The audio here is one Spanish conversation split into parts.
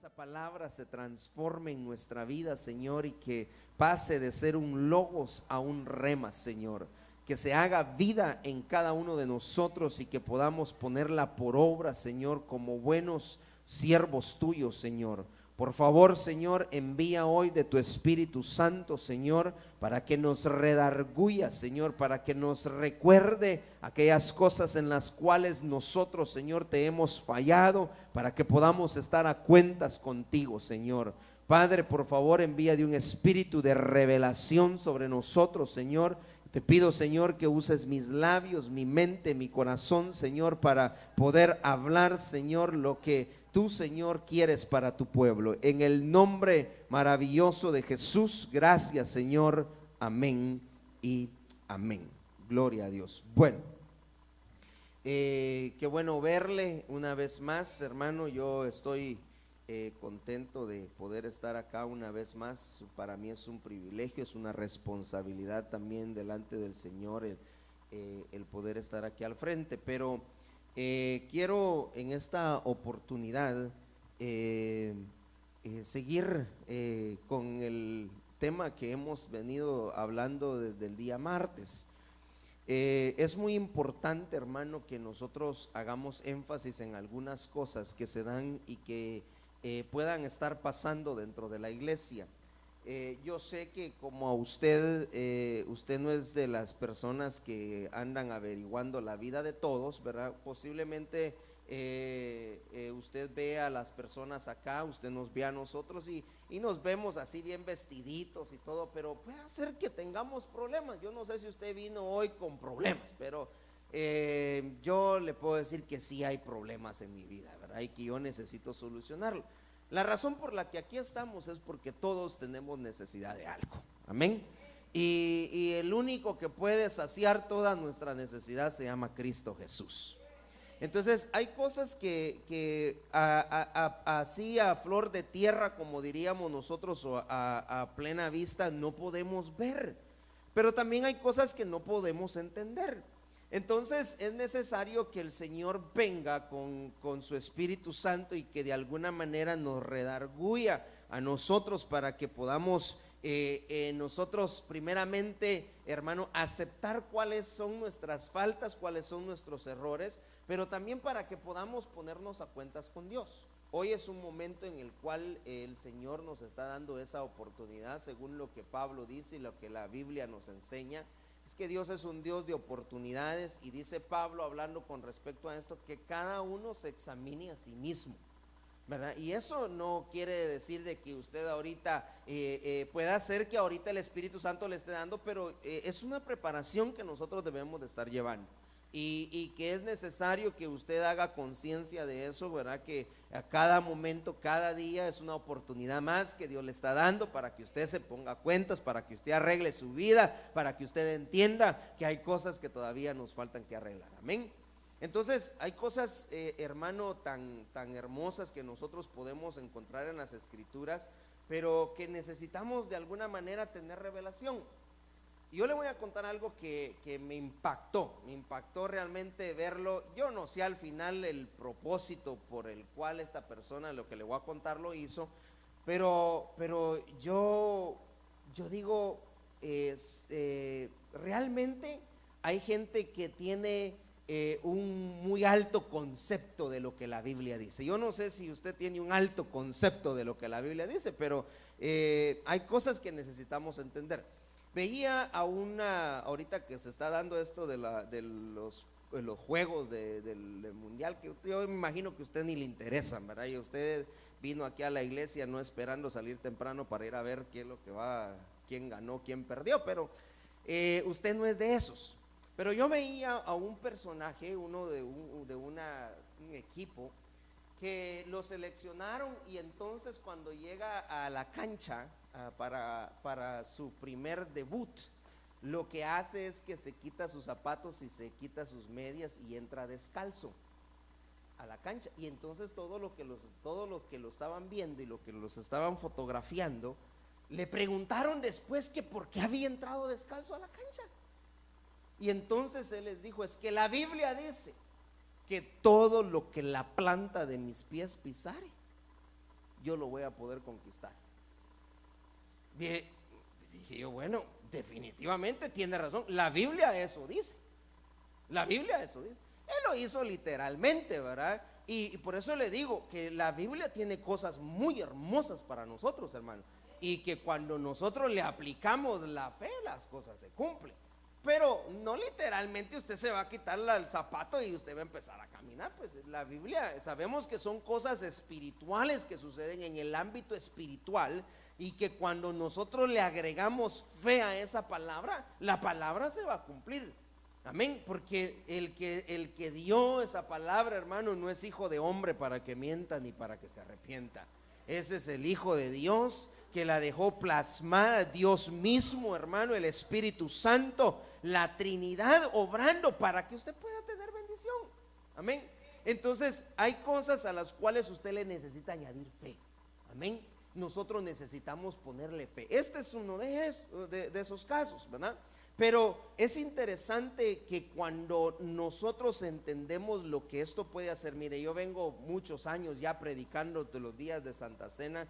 esa palabra se transforme en nuestra vida, Señor, y que pase de ser un logos a un rema, Señor. Que se haga vida en cada uno de nosotros y que podamos ponerla por obra, Señor, como buenos siervos tuyos, Señor. Por favor, Señor, envía hoy de tu Espíritu Santo, Señor, para que nos redarguya, Señor, para que nos recuerde aquellas cosas en las cuales nosotros, Señor, te hemos fallado, para que podamos estar a cuentas contigo, Señor. Padre, por favor, envía de un espíritu de revelación sobre nosotros, Señor. Te pido, Señor, que uses mis labios, mi mente, mi corazón, Señor, para poder hablar, Señor, lo que tú, Señor, quieres para tu pueblo. En el nombre maravilloso de Jesús, gracias, Señor. Amén y amén. Gloria a Dios. Bueno, qué bueno verle una vez más, hermano. Yo estoy contento de poder estar acá una vez más. Para mí es un privilegio, es una responsabilidad también delante del Señor el poder estar aquí al frente, pero quiero en esta oportunidad seguir con el tema que hemos venido hablando desde el día martes. Es muy importante, hermano, que nosotros hagamos énfasis en algunas cosas que se dan y que puedan estar pasando dentro de la iglesia. Yo sé que como a usted no es de las personas que andan averiguando la vida de todos, ¿verdad? Posiblemente usted ve a las personas acá, usted nos ve a nosotros y nos vemos así bien vestiditos y todo, pero puede ser que tengamos problemas. Yo no sé si usted vino hoy con problemas, pero yo le puedo decir que sí hay problemas en mi vida, ¿verdad? Y que yo necesito solucionarlo. La razón por la que aquí estamos es porque todos tenemos necesidad de algo, amén. Y el único que puede saciar toda nuestra necesidad se llama Cristo Jesús. Entonces hay cosas que así a flor de tierra, como diríamos nosotros, o a plena vista no podemos ver, pero también hay cosas que no podemos entender. Entonces es necesario que el Señor venga con su Espíritu Santo y que de alguna manera nos redarguya a nosotros para que podamos nosotros primeramente, hermano, aceptar cuáles son nuestras faltas, cuáles son nuestros errores, pero también para que podamos ponernos a cuentas con Dios. Hoy es un momento en el cual el Señor nos está dando esa oportunidad, según lo que Pablo dice y lo que la Biblia nos enseña. Es que Dios es un Dios de oportunidades, y dice Pablo, hablando con respecto a esto, que cada uno se examine a sí mismo, ¿verdad? Y eso no quiere decir de que usted ahorita pueda ser que ahorita el Espíritu Santo le esté dando, pero es una preparación que nosotros debemos de estar llevando. Y que es necesario que usted haga conciencia de eso, ¿verdad? Que a cada momento, cada día es una oportunidad más que Dios le está dando para que usted se ponga cuentas, para que usted arregle su vida, para que usted entienda que hay cosas que todavía nos faltan que arreglar, amén. Entonces hay cosas, hermano, tan hermosas que nosotros podemos encontrar en las Escrituras, pero que necesitamos de alguna manera tener revelación. Y yo le voy a contar algo que me impactó realmente verlo. Yo no sé al final el propósito por el cual esta persona, lo que le voy a contar, lo hizo, pero yo digo, realmente hay gente que tiene un muy alto concepto de lo que la Biblia dice. Yo no sé si usted tiene un alto concepto de lo que la Biblia dice, pero hay cosas que necesitamos entender. Veía ahorita que se está dando esto de los juegos del mundial, que yo me imagino que a usted ni le interesan, ¿verdad? Y usted vino aquí a la iglesia no esperando salir temprano para ir a ver qué es lo que va, quién ganó, quién perdió, pero usted no es de esos. Pero yo veía a un personaje, uno de un equipo, que lo seleccionaron, y entonces cuando llega a la cancha para su primer debut, lo que hace es que se quita sus zapatos y se quita sus medias y entra descalzo a la cancha. Y entonces todos los que lo estaban viendo y los que los estaban fotografiando le preguntaron después que por qué había entrado descalzo a la cancha. Y entonces él les dijo: es que la Biblia dice que todo lo que la planta de mis pies pisare, yo lo voy a poder conquistar. Bien, dije yo, bueno, definitivamente tiene razón. La Biblia eso dice. La Biblia eso dice. Él lo hizo literalmente, ¿verdad? Y por eso le digo que la Biblia tiene cosas muy hermosas para nosotros, hermano. Y que cuando nosotros le aplicamos la fe, las cosas se cumplen. Pero no literalmente usted se va a quitar el zapato y usted va a empezar a caminar. Pues la Biblia, sabemos que son cosas espirituales que suceden en el ámbito espiritual, y que cuando nosotros le agregamos fe a esa palabra, la palabra se va a cumplir. Amén, porque el que dio esa palabra, hermano, no es hijo de hombre para que mienta ni para que se arrepienta. Ese es el Hijo de Dios que la dejó plasmada, Dios mismo, hermano, el Espíritu Santo, la Trinidad obrando para que usted pueda tener bendición. Amén. Entonces hay cosas a las cuales usted le necesita añadir fe. Amén. Nosotros necesitamos ponerle fe. Este es uno de esos casos, ¿verdad? Pero es interesante que cuando nosotros entendemos lo que esto puede hacer, mire, yo vengo muchos años ya predicando de los días de Santa Cena,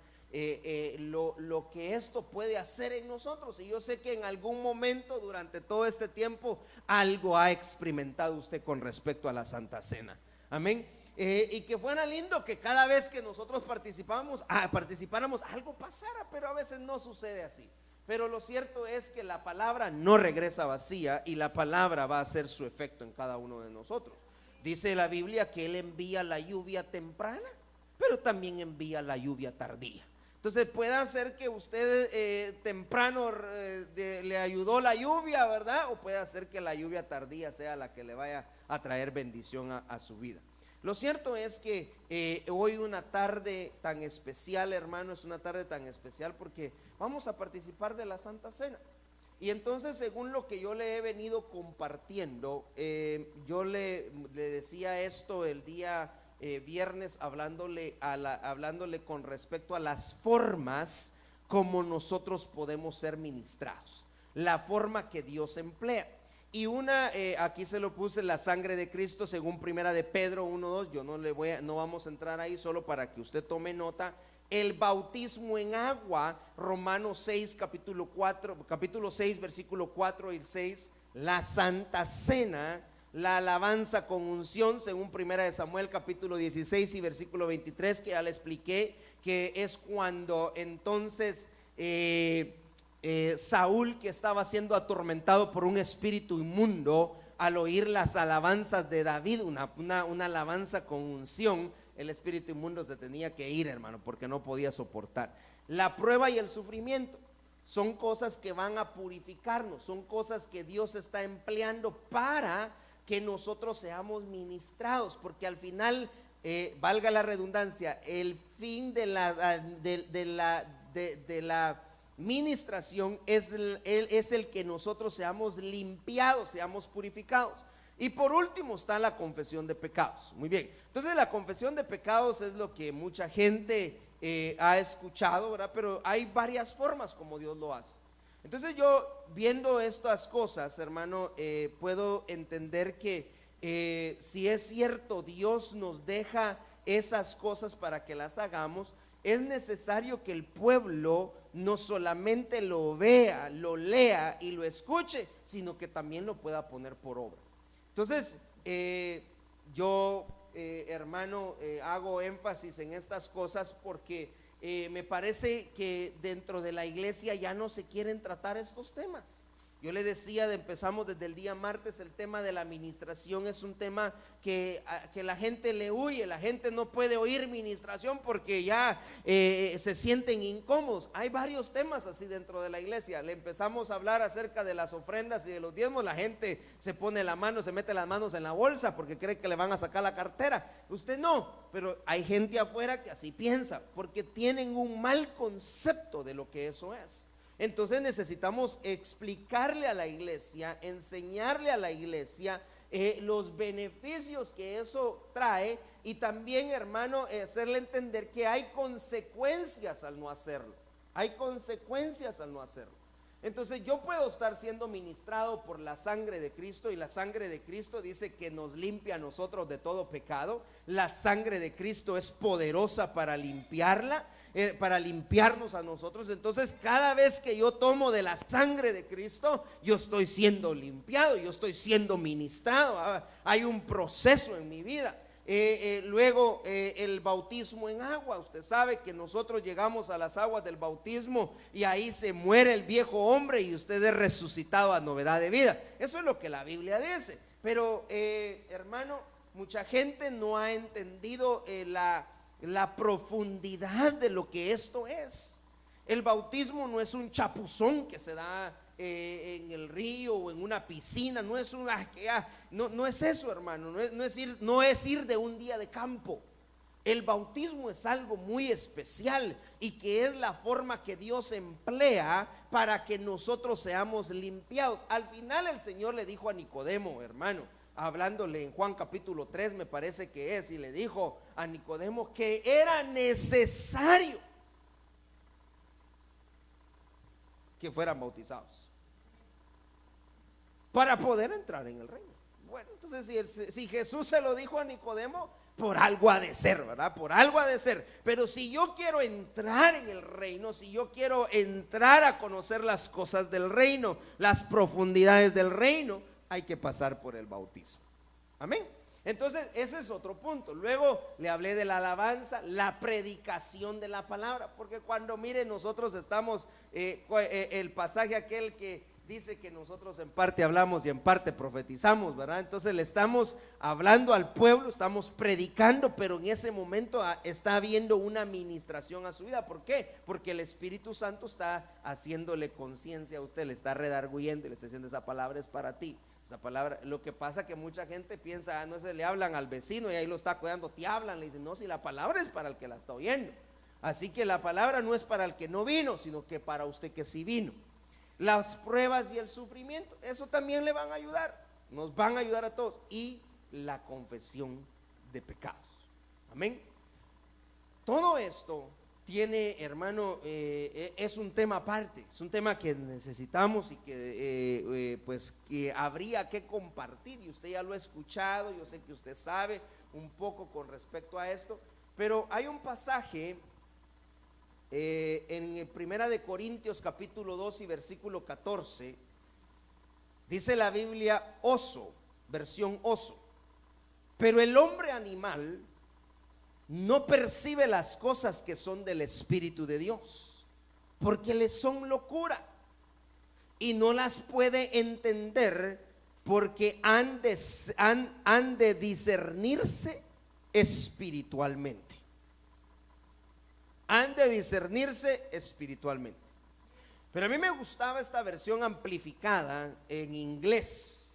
lo que esto puede hacer en nosotros. Y yo sé que en algún momento durante todo este tiempo algo ha experimentado usted con respecto a la Santa Cena. Amén. Y que fuera lindo que cada vez que nosotros participáramos algo pasara, pero a veces no sucede así. Pero lo cierto es que la palabra no regresa vacía, y la palabra va a hacer su efecto en cada uno de nosotros. Dice la Biblia que Él envía la lluvia temprana, pero también envía la lluvia tardía. Entonces puede ser que usted temprano le ayudó la lluvia, ¿verdad? O puede ser que la lluvia tardía sea la que le vaya a traer bendición a su vida. Lo cierto es que hoy una tarde tan especial, hermano, es una tarde tan especial porque vamos a participar de la Santa Cena. Y entonces, según lo que yo le he venido compartiendo, yo le decía esto el día viernes, hablándole con respecto a las formas como nosotros podemos ser ministrados, la forma que Dios emplea. Y aquí se lo puse, la sangre de Cristo, según primera de Pedro 1:2. Yo no vamos a entrar ahí, solo para que usted tome nota. El bautismo en agua, Romanos 6, capítulo 6, versículo 4 y 6. La Santa Cena, la alabanza con unción, según primera de Samuel, capítulo 16 y versículo 23, que ya le expliqué, que es cuando entonces Saúl, que estaba siendo atormentado por un espíritu inmundo, al oír las alabanzas de David, una alabanza con unción, el espíritu inmundo se tenía que ir, hermano, porque no podía soportar. La prueba y el sufrimiento son cosas que van a purificarnos, son cosas que Dios está empleando para que nosotros seamos ministrados, porque al final, valga la redundancia, el fin de la ministración es el que nosotros seamos limpiados, seamos purificados. Y por último está la confesión de pecados. Muy bien, entonces la confesión de pecados es lo que mucha gente ha escuchado, ¿verdad? Pero hay varias formas como Dios lo hace. Entonces yo, viendo estas cosas, hermano, puedo entender que si es cierto, Dios nos deja esas cosas para que las hagamos, es necesario que el pueblo no solamente lo vea, lo lea y lo escuche, sino que también lo pueda poner por obra. Entonces, yo, hermano, hago énfasis en estas cosas porque me parece que dentro de la iglesia ya no se quieren tratar estos temas. Yo le decía, empezamos desde el día martes, el tema de la administración es un tema que la gente le huye, la gente no puede oír ministración porque ya se sienten incómodos. Hay varios temas así dentro de la iglesia. Le empezamos a hablar acerca de las ofrendas y de los diezmos, la gente se pone la mano, se mete las manos en la bolsa porque cree que le van a sacar la cartera. Usted no, pero hay gente afuera que así piensa porque tienen un mal concepto de lo que eso es. Entonces necesitamos explicarle a la iglesia, enseñarle a la iglesia los beneficios que eso trae, y también, hermano, hacerle entender que hay consecuencias al no hacerlo. Hay consecuencias al no hacerlo. Entonces yo puedo estar siendo ministrado por la sangre de Cristo, y la sangre de Cristo dice que nos limpia a nosotros de todo pecado. La sangre de Cristo es poderosa para limpiarla. para limpiarnos a nosotros. Entonces cada vez que yo tomo de la sangre de Cristo, yo estoy siendo limpiado, yo estoy siendo ministrado. Hay un proceso en mi vida. Luego el bautismo en agua. Usted sabe que nosotros llegamos a las aguas del bautismo y ahí se muere el viejo hombre y usted es resucitado a novedad de vida. Eso es lo que la Biblia dice. Pero hermano, mucha gente no ha entendido la profundidad de lo que esto es. El bautismo no es un chapuzón que se da en el río o en una piscina. No es no es eso, hermano. No es ir de un día de campo. El bautismo es algo muy especial y que es la forma que Dios emplea para que nosotros seamos limpiados. Al final el Señor le dijo a Nicodemo, hermano, hablándole en Juan capítulo 3 me parece que es, y le dijo a Nicodemo que era necesario que fueran bautizados para poder entrar en el reino. Bueno, entonces si Jesús se lo dijo a Nicodemo, por algo ha de ser, ¿verdad? Por algo ha de ser. Pero si yo quiero entrar en el reino, si yo quiero entrar a conocer las cosas del reino, las profundidades del reino, hay que pasar por el bautismo. Amén. Entonces ese es otro punto. Luego le hablé de la alabanza, la predicación de la palabra, porque cuando miren nosotros estamos el pasaje aquel que dice que nosotros en parte hablamos y en parte profetizamos, ¿verdad? Entonces le estamos hablando al pueblo, estamos predicando, pero en ese momento está habiendo una administración a su vida. ¿Por qué? Porque el Espíritu Santo está haciéndole conciencia a usted, le está redarguyendo y le está diciendo: esa palabra es para ti. Esa palabra, lo que pasa que mucha gente piensa, no se le hablan al vecino y ahí lo está cuidando, te hablan, le dicen, no, si la palabra es para el que la está oyendo. Así que la palabra no es para el que no vino, sino que para usted que sí vino. Las pruebas y el sufrimiento, eso también le van a ayudar, nos van a ayudar a todos. Y la confesión de pecados. Amén. Todo esto tiene, hermano, es un tema aparte, es un tema que necesitamos y que pues que habría que compartir, y usted ya lo ha escuchado, yo sé que usted sabe un poco con respecto a esto, pero hay un pasaje en Primera de Corintios capítulo 2 y versículo 14, dice la Biblia: oso, versión oso, pero el hombre animal no percibe las cosas que son del Espíritu de Dios, porque le son locura y no las puede entender, porque han de discernirse espiritualmente. Han de discernirse espiritualmente. Pero a mí me gustaba esta versión amplificada en inglés.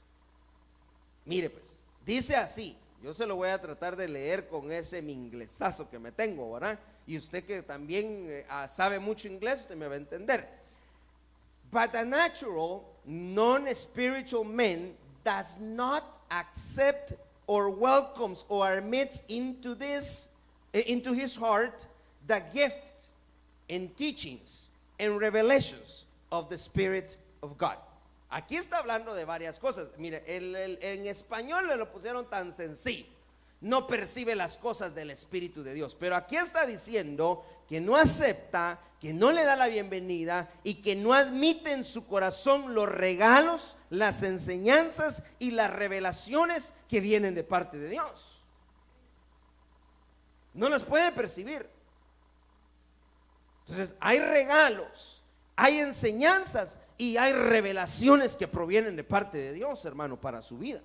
Mire pues, dice así. Yo se lo voy a tratar de leer con ese mi inglesazo que me tengo, ¿verdad? Y usted que también sabe mucho inglés, usted me va a entender. But a natural, non-spiritual man does not accept or welcomes or admits into his heart the gift and teachings and revelations of the Spirit of God. Aquí está hablando de varias cosas. Mire, en español le lo pusieron tan sencillo: no percibe las cosas del Espíritu de Dios. Pero aquí está diciendo que no acepta, que no le da la bienvenida y que no admite en su corazón los regalos, las enseñanzas y las revelaciones que vienen de parte de Dios. No las puede percibir. Entonces hay regalos, hay enseñanzas y hay revelaciones que provienen de parte de Dios, hermano, para su vida.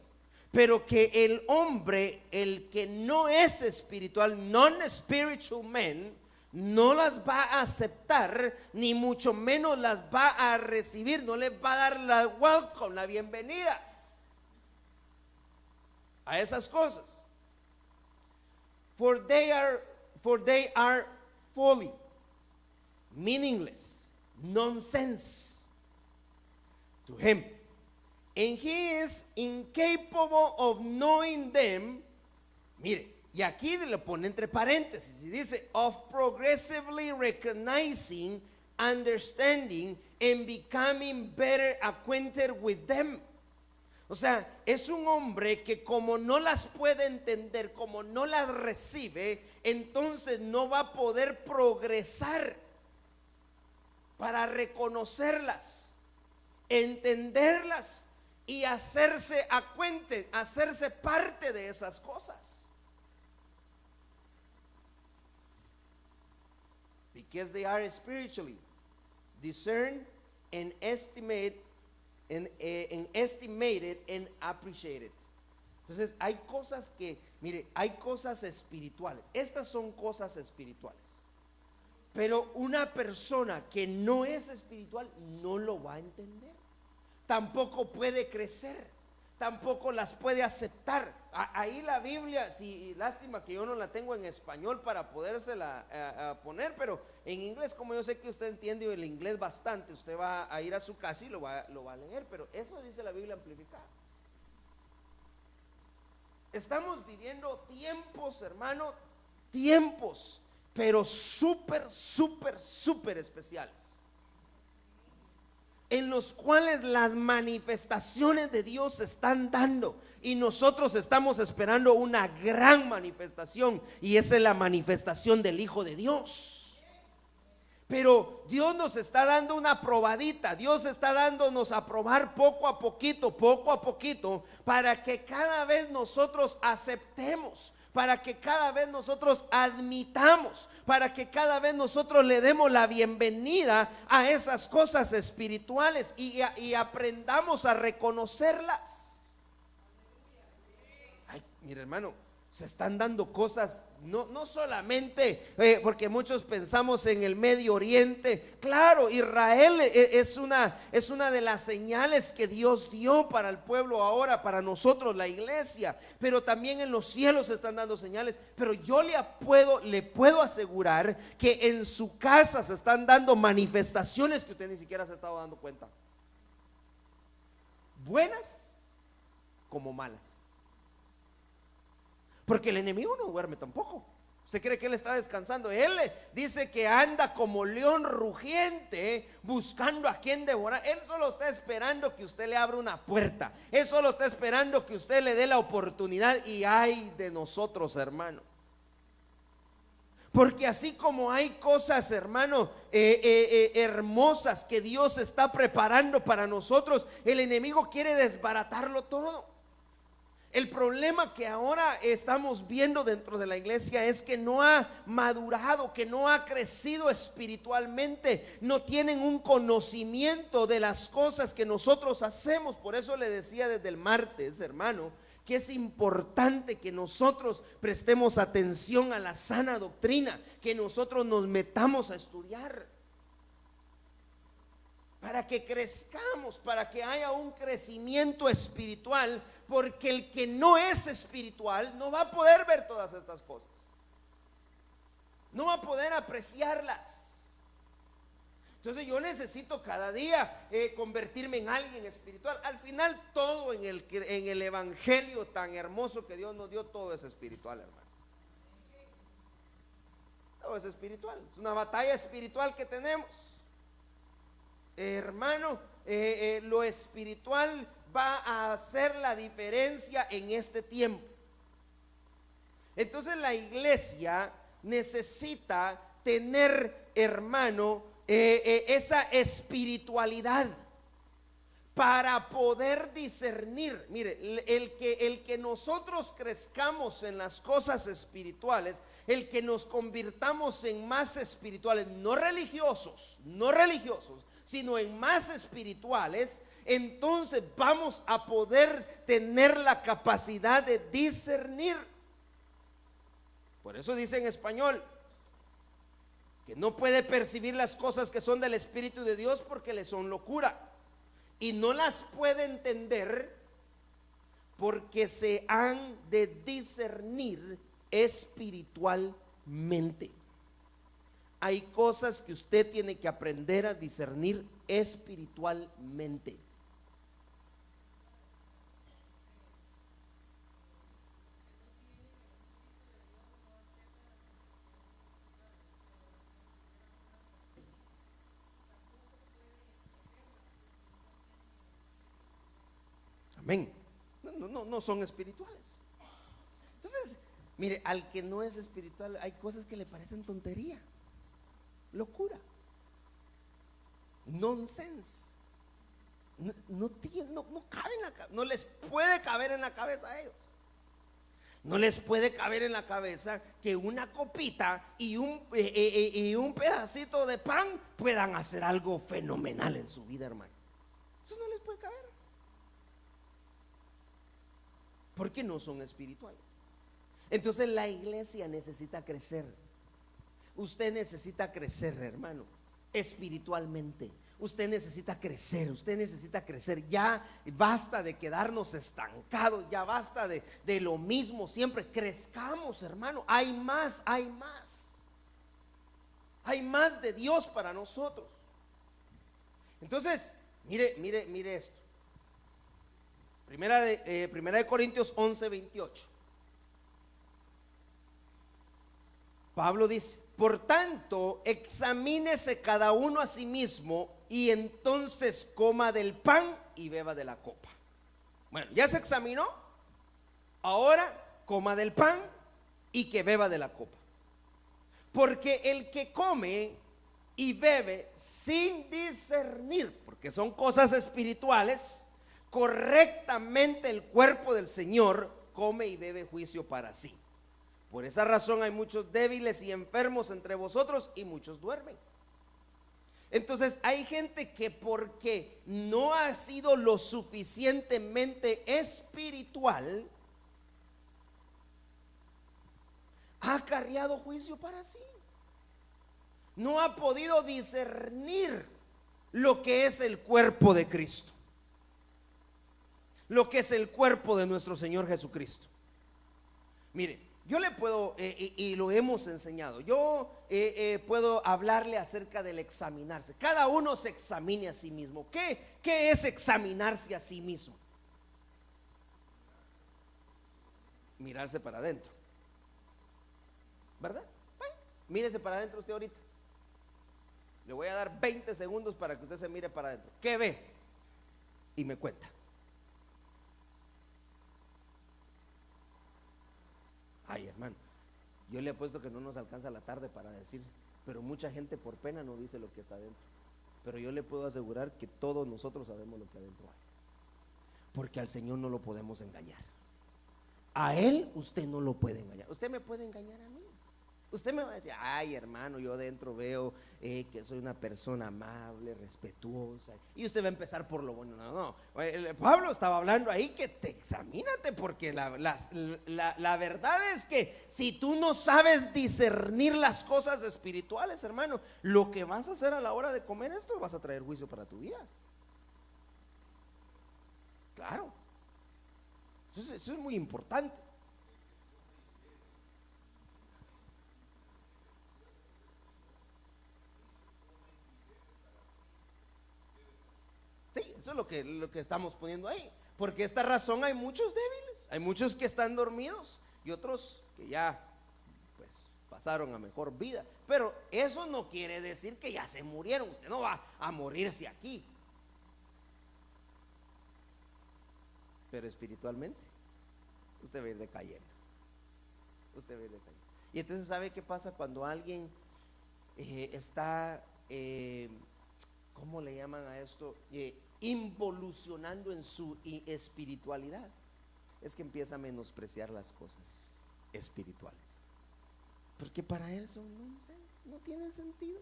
Pero que el hombre, el que no es espiritual, non-spiritual man, no las va a aceptar, ni mucho menos las va a recibir, no les va a dar la welcome, la bienvenida a esas cosas. For they are folly, meaningless, nonsense to him, and he is incapable of knowing them. Mire, y aquí le pone entre paréntesis y dice: of progressively recognizing, understanding and becoming better acquainted with them. O sea, es un hombre que como no las puede entender, como no las recibe, entonces no va a poder progresar para reconocerlas, entenderlas y hacerse hacerse parte de esas cosas. Because they are spiritually discerned and estimated and appreciated. Entonces hay cosas que, mire, hay cosas espirituales. Estas son cosas espirituales. Pero una persona que no es espiritual no lo va a entender. Tampoco puede crecer, tampoco las puede aceptar. Ahí la Biblia, sí, lástima que yo no la tengo en español para podérsela poner, pero en inglés, como yo sé que usted entiende el inglés bastante, usted va a ir a su casa y lo va a leer, pero eso dice la Biblia amplificada. Estamos viviendo tiempos, hermano, tiempos, pero súper especiales, en los cuales las manifestaciones de Dios se están dando y nosotros estamos esperando una gran manifestación, y esa es la manifestación del Hijo de Dios. Pero Dios nos está dando una probadita, Dios está dándonos a probar poco a poquito, para que cada vez nosotros aceptemos, para que cada vez nosotros admitamos, para que cada vez nosotros le demos la bienvenida a esas cosas espirituales y aprendamos a reconocerlas. Ay, mire, hermano, se están dando cosas, no solamente porque muchos pensamos en el Medio Oriente. Claro, Israel es una de las señales que Dios dio para el pueblo ahora, para nosotros la iglesia, pero también en los cielos se están dando señales. Pero yo le puedo asegurar que en su casa se están dando manifestaciones que usted ni siquiera se ha estado dando cuenta, buenas como malas. Porque el enemigo no duerme tampoco. ¿Usted cree que él está descansando? Él dice que anda como león rugiente buscando a quien devorar. Él solo está esperando que usted le abra una puerta. Él solo está esperando que usted le dé la oportunidad. Y ay de nosotros, hermano. Porque así como hay cosas, hermano, hermosas que Dios está preparando para nosotros, el enemigo quiere desbaratarlo todo. El problema que ahora estamos viendo dentro de la iglesia es que no ha madurado, que no ha crecido espiritualmente, no tienen un conocimiento de las cosas que nosotros hacemos. Por eso le decía desde el martes, hermano, que es importante que nosotros prestemos atención a la sana doctrina, que nosotros nos metamos a estudiar, para que crezcamos, para que haya un crecimiento espiritual. Porque el que no es espiritual no va a poder ver todas estas cosas, no va a poder apreciarlas. Entonces yo necesito cada día convertirme en alguien espiritual. Al final todo en el evangelio tan hermoso que Dios nos dio, todo es espiritual, hermano. Todo es espiritual, es una batalla espiritual que tenemos, hermano. Lo espiritual va a hacer la diferencia en este tiempo. Entonces la iglesia necesita tener, hermano, esa espiritualidad para poder discernir. Mire, el que nosotros crezcamos en las cosas espirituales, el que nos convirtamos en más espirituales, no religiosos, sino en más espirituales, entonces vamos a poder tener la capacidad de discernir. Por eso dice en español que no puede percibir las cosas que son del Espíritu de Dios porque le son locura, y no las puede entender porque se han de discernir espiritualmente. Hay cosas que usted tiene que aprender a discernir espiritualmente. Amén. No son espirituales. Entonces, mire, al que no es espiritual hay cosas que le parecen tontería, locura, nonsense. No cabe en no les puede caber en la cabeza a ellos. No les puede caber en la cabeza que una copita y un pedacito de pan puedan hacer algo fenomenal en su vida, hermano. Eso no les puede caber, porque no son espirituales. Entonces la iglesia necesita crecer. Usted necesita crecer, hermano, espiritualmente. Usted necesita crecer, usted necesita crecer. Ya basta de quedarnos estancados, ya basta de lo mismo siempre. Crezcamos, hermano. Hay más, hay más. Hay más de Dios para nosotros. Entonces, mire esto. Primera de Corintios 11:28. Pablo dice: por tanto, examínese cada uno a sí mismo, y entonces coma del pan y beba de la copa. Bueno, ya se examinó, ahora coma del pan y que beba de la copa. Porque el que come y bebe sin discernir, porque son cosas espirituales, correctamente el cuerpo del Señor, come y bebe juicio para sí. Por esa razón hay muchos débiles y enfermos entre vosotros, y muchos duermen. Entonces hay gente que porque no ha sido lo suficientemente espiritual, ha acarreado juicio para sí. No ha podido discernir lo que es el cuerpo de Cristo, lo que es el cuerpo de nuestro Señor Jesucristo. Mire, yo le puedo, y lo hemos enseñado, yo puedo hablarle acerca del examinarse. Cada uno se examine a sí mismo. ¿Qué es examinarse a sí mismo? Mirarse para adentro, ¿verdad? Bueno, mírese para adentro usted ahorita. Le voy a dar 20 segundos para que usted se mire para adentro. ¿Qué ve? Y me cuenta. Ay, hermano, yo le apuesto que no nos alcanza la tarde para decir, pero mucha gente por pena no dice lo que está adentro. Pero yo le puedo asegurar que todos nosotros sabemos lo que adentro hay, porque al Señor no lo podemos engañar. A Él usted no lo puede engañar. Usted me puede engañar a mí. Usted me va a decir: ay, hermano, yo dentro veo que soy una persona amable, respetuosa, y usted va a empezar por lo bueno. No. Pablo estaba hablando ahí que te examínate, porque la verdad es que si tú no sabes discernir las cosas espirituales, hermano, lo que vas a hacer a la hora de comer esto, vas a traer juicio para tu vida. Claro. Eso es muy importante. Sí, eso es lo que estamos poniendo ahí. Porque esta razón hay muchos débiles, hay muchos que están dormidos y otros que ya pues pasaron a mejor vida. Pero eso no quiere decir que ya se murieron. Usted no va a morirse aquí. Pero espiritualmente usted va a ir decayendo. Usted va a ir decayendo. Y entonces, ¿sabe qué pasa cuando alguien está, ¿cómo le llaman a esto? Involucionando en su espiritualidad. Es que empieza a menospreciar las cosas espirituales, porque para él son nonsense, no tienen sentido.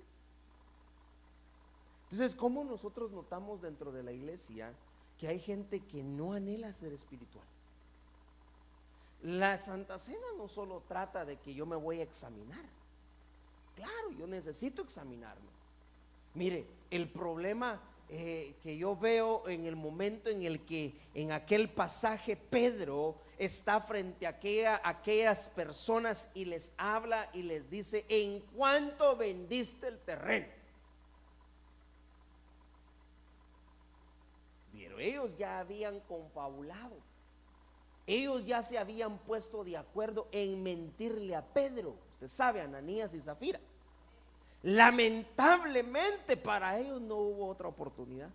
Entonces, ¿cómo nosotros notamos dentro de la iglesia que hay gente que no anhela ser espiritual? La Santa Cena no solo trata de que yo me voy a examinar. Claro, yo necesito examinarme. Mire, el problema que yo veo en el momento en el que en aquel pasaje Pedro está frente a aquellas personas y les habla y les dice: ¿en cuánto vendiste el terreno? Pero ellos ya habían confabulado, ellos ya se habían puesto de acuerdo en mentirle a Pedro. Usted sabe, Ananías y Zafira. Lamentablemente para ellos no hubo otra oportunidad.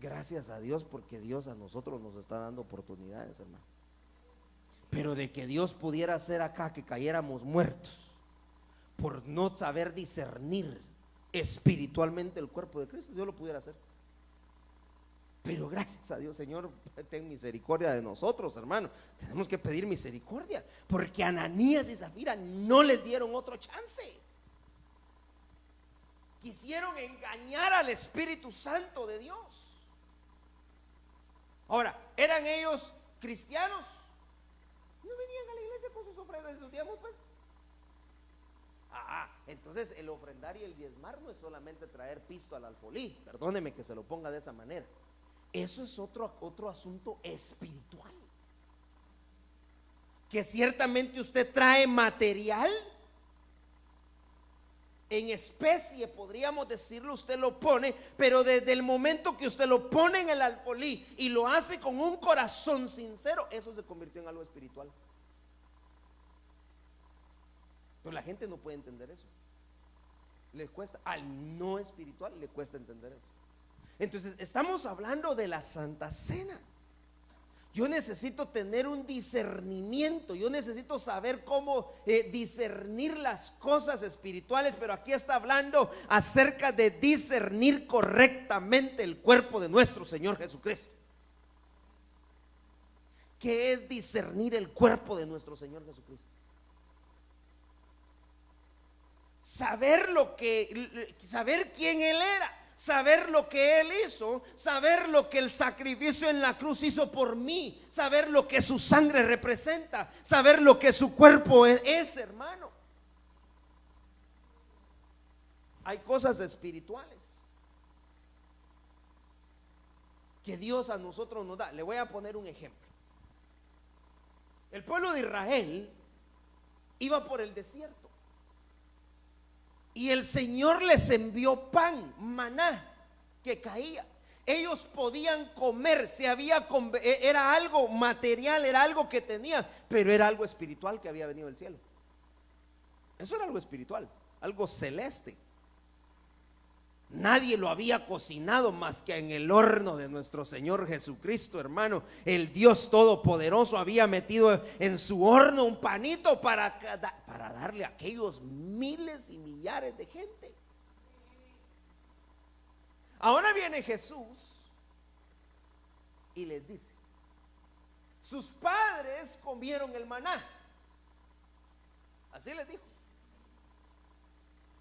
Gracias a Dios, porque Dios a nosotros nos está dando oportunidades, hermano. Pero de que Dios pudiera hacer acá que cayéramos muertos por no saber discernir espiritualmente el cuerpo de Cristo, Dios lo pudiera hacer. Pero gracias a Dios, Señor, ten misericordia de nosotros, hermano. Tenemos que pedir misericordia, porque Ananías y Zafira no les dieron otro chance. Quisieron engañar al Espíritu Santo de Dios. Ahora, ¿eran ellos cristianos? No venían a la iglesia con sus ofrendas y sus diezmos, pues. Entonces el ofrendar y el diezmar no es solamente traer pisto al alfolí. Perdóneme que se lo ponga de esa manera. Eso es otro asunto espiritual. Que ciertamente usted trae material en especie, podríamos decirlo, usted lo pone, pero desde el momento que usted lo pone en el alfolí y lo hace con un corazón sincero, eso se convirtió en algo espiritual. Pero la gente no puede entender eso. Les cuesta, al no espiritual le cuesta entender eso. Entonces estamos hablando de la Santa Cena. Yo necesito tener un discernimiento, yo necesito saber cómo discernir las cosas espirituales, pero aquí está hablando acerca de discernir correctamente el cuerpo de nuestro Señor Jesucristo. ¿Qué es discernir el cuerpo de nuestro Señor Jesucristo? Saber quién Él era, saber lo que Él hizo, saber lo que el sacrificio en la cruz hizo por mí, saber lo que su sangre representa, saber lo que su cuerpo es, hermano. Hay cosas espirituales que Dios a nosotros nos da. Le voy a poner un ejemplo. El pueblo de Israel iba por el desierto y el Señor les envió pan, maná, que caía. Ellos podían comer, era algo material, era algo que tenían, pero era algo espiritual que había venido del cielo. Eso era algo espiritual, algo celeste. Nadie lo había cocinado más que en el horno de nuestro Señor Jesucristo, hermano. El Dios Todopoderoso había metido en su horno un panito para darle a aquellos miles y millares de gente. Ahora viene Jesús y les dice: sus padres comieron el maná. Así les dijo.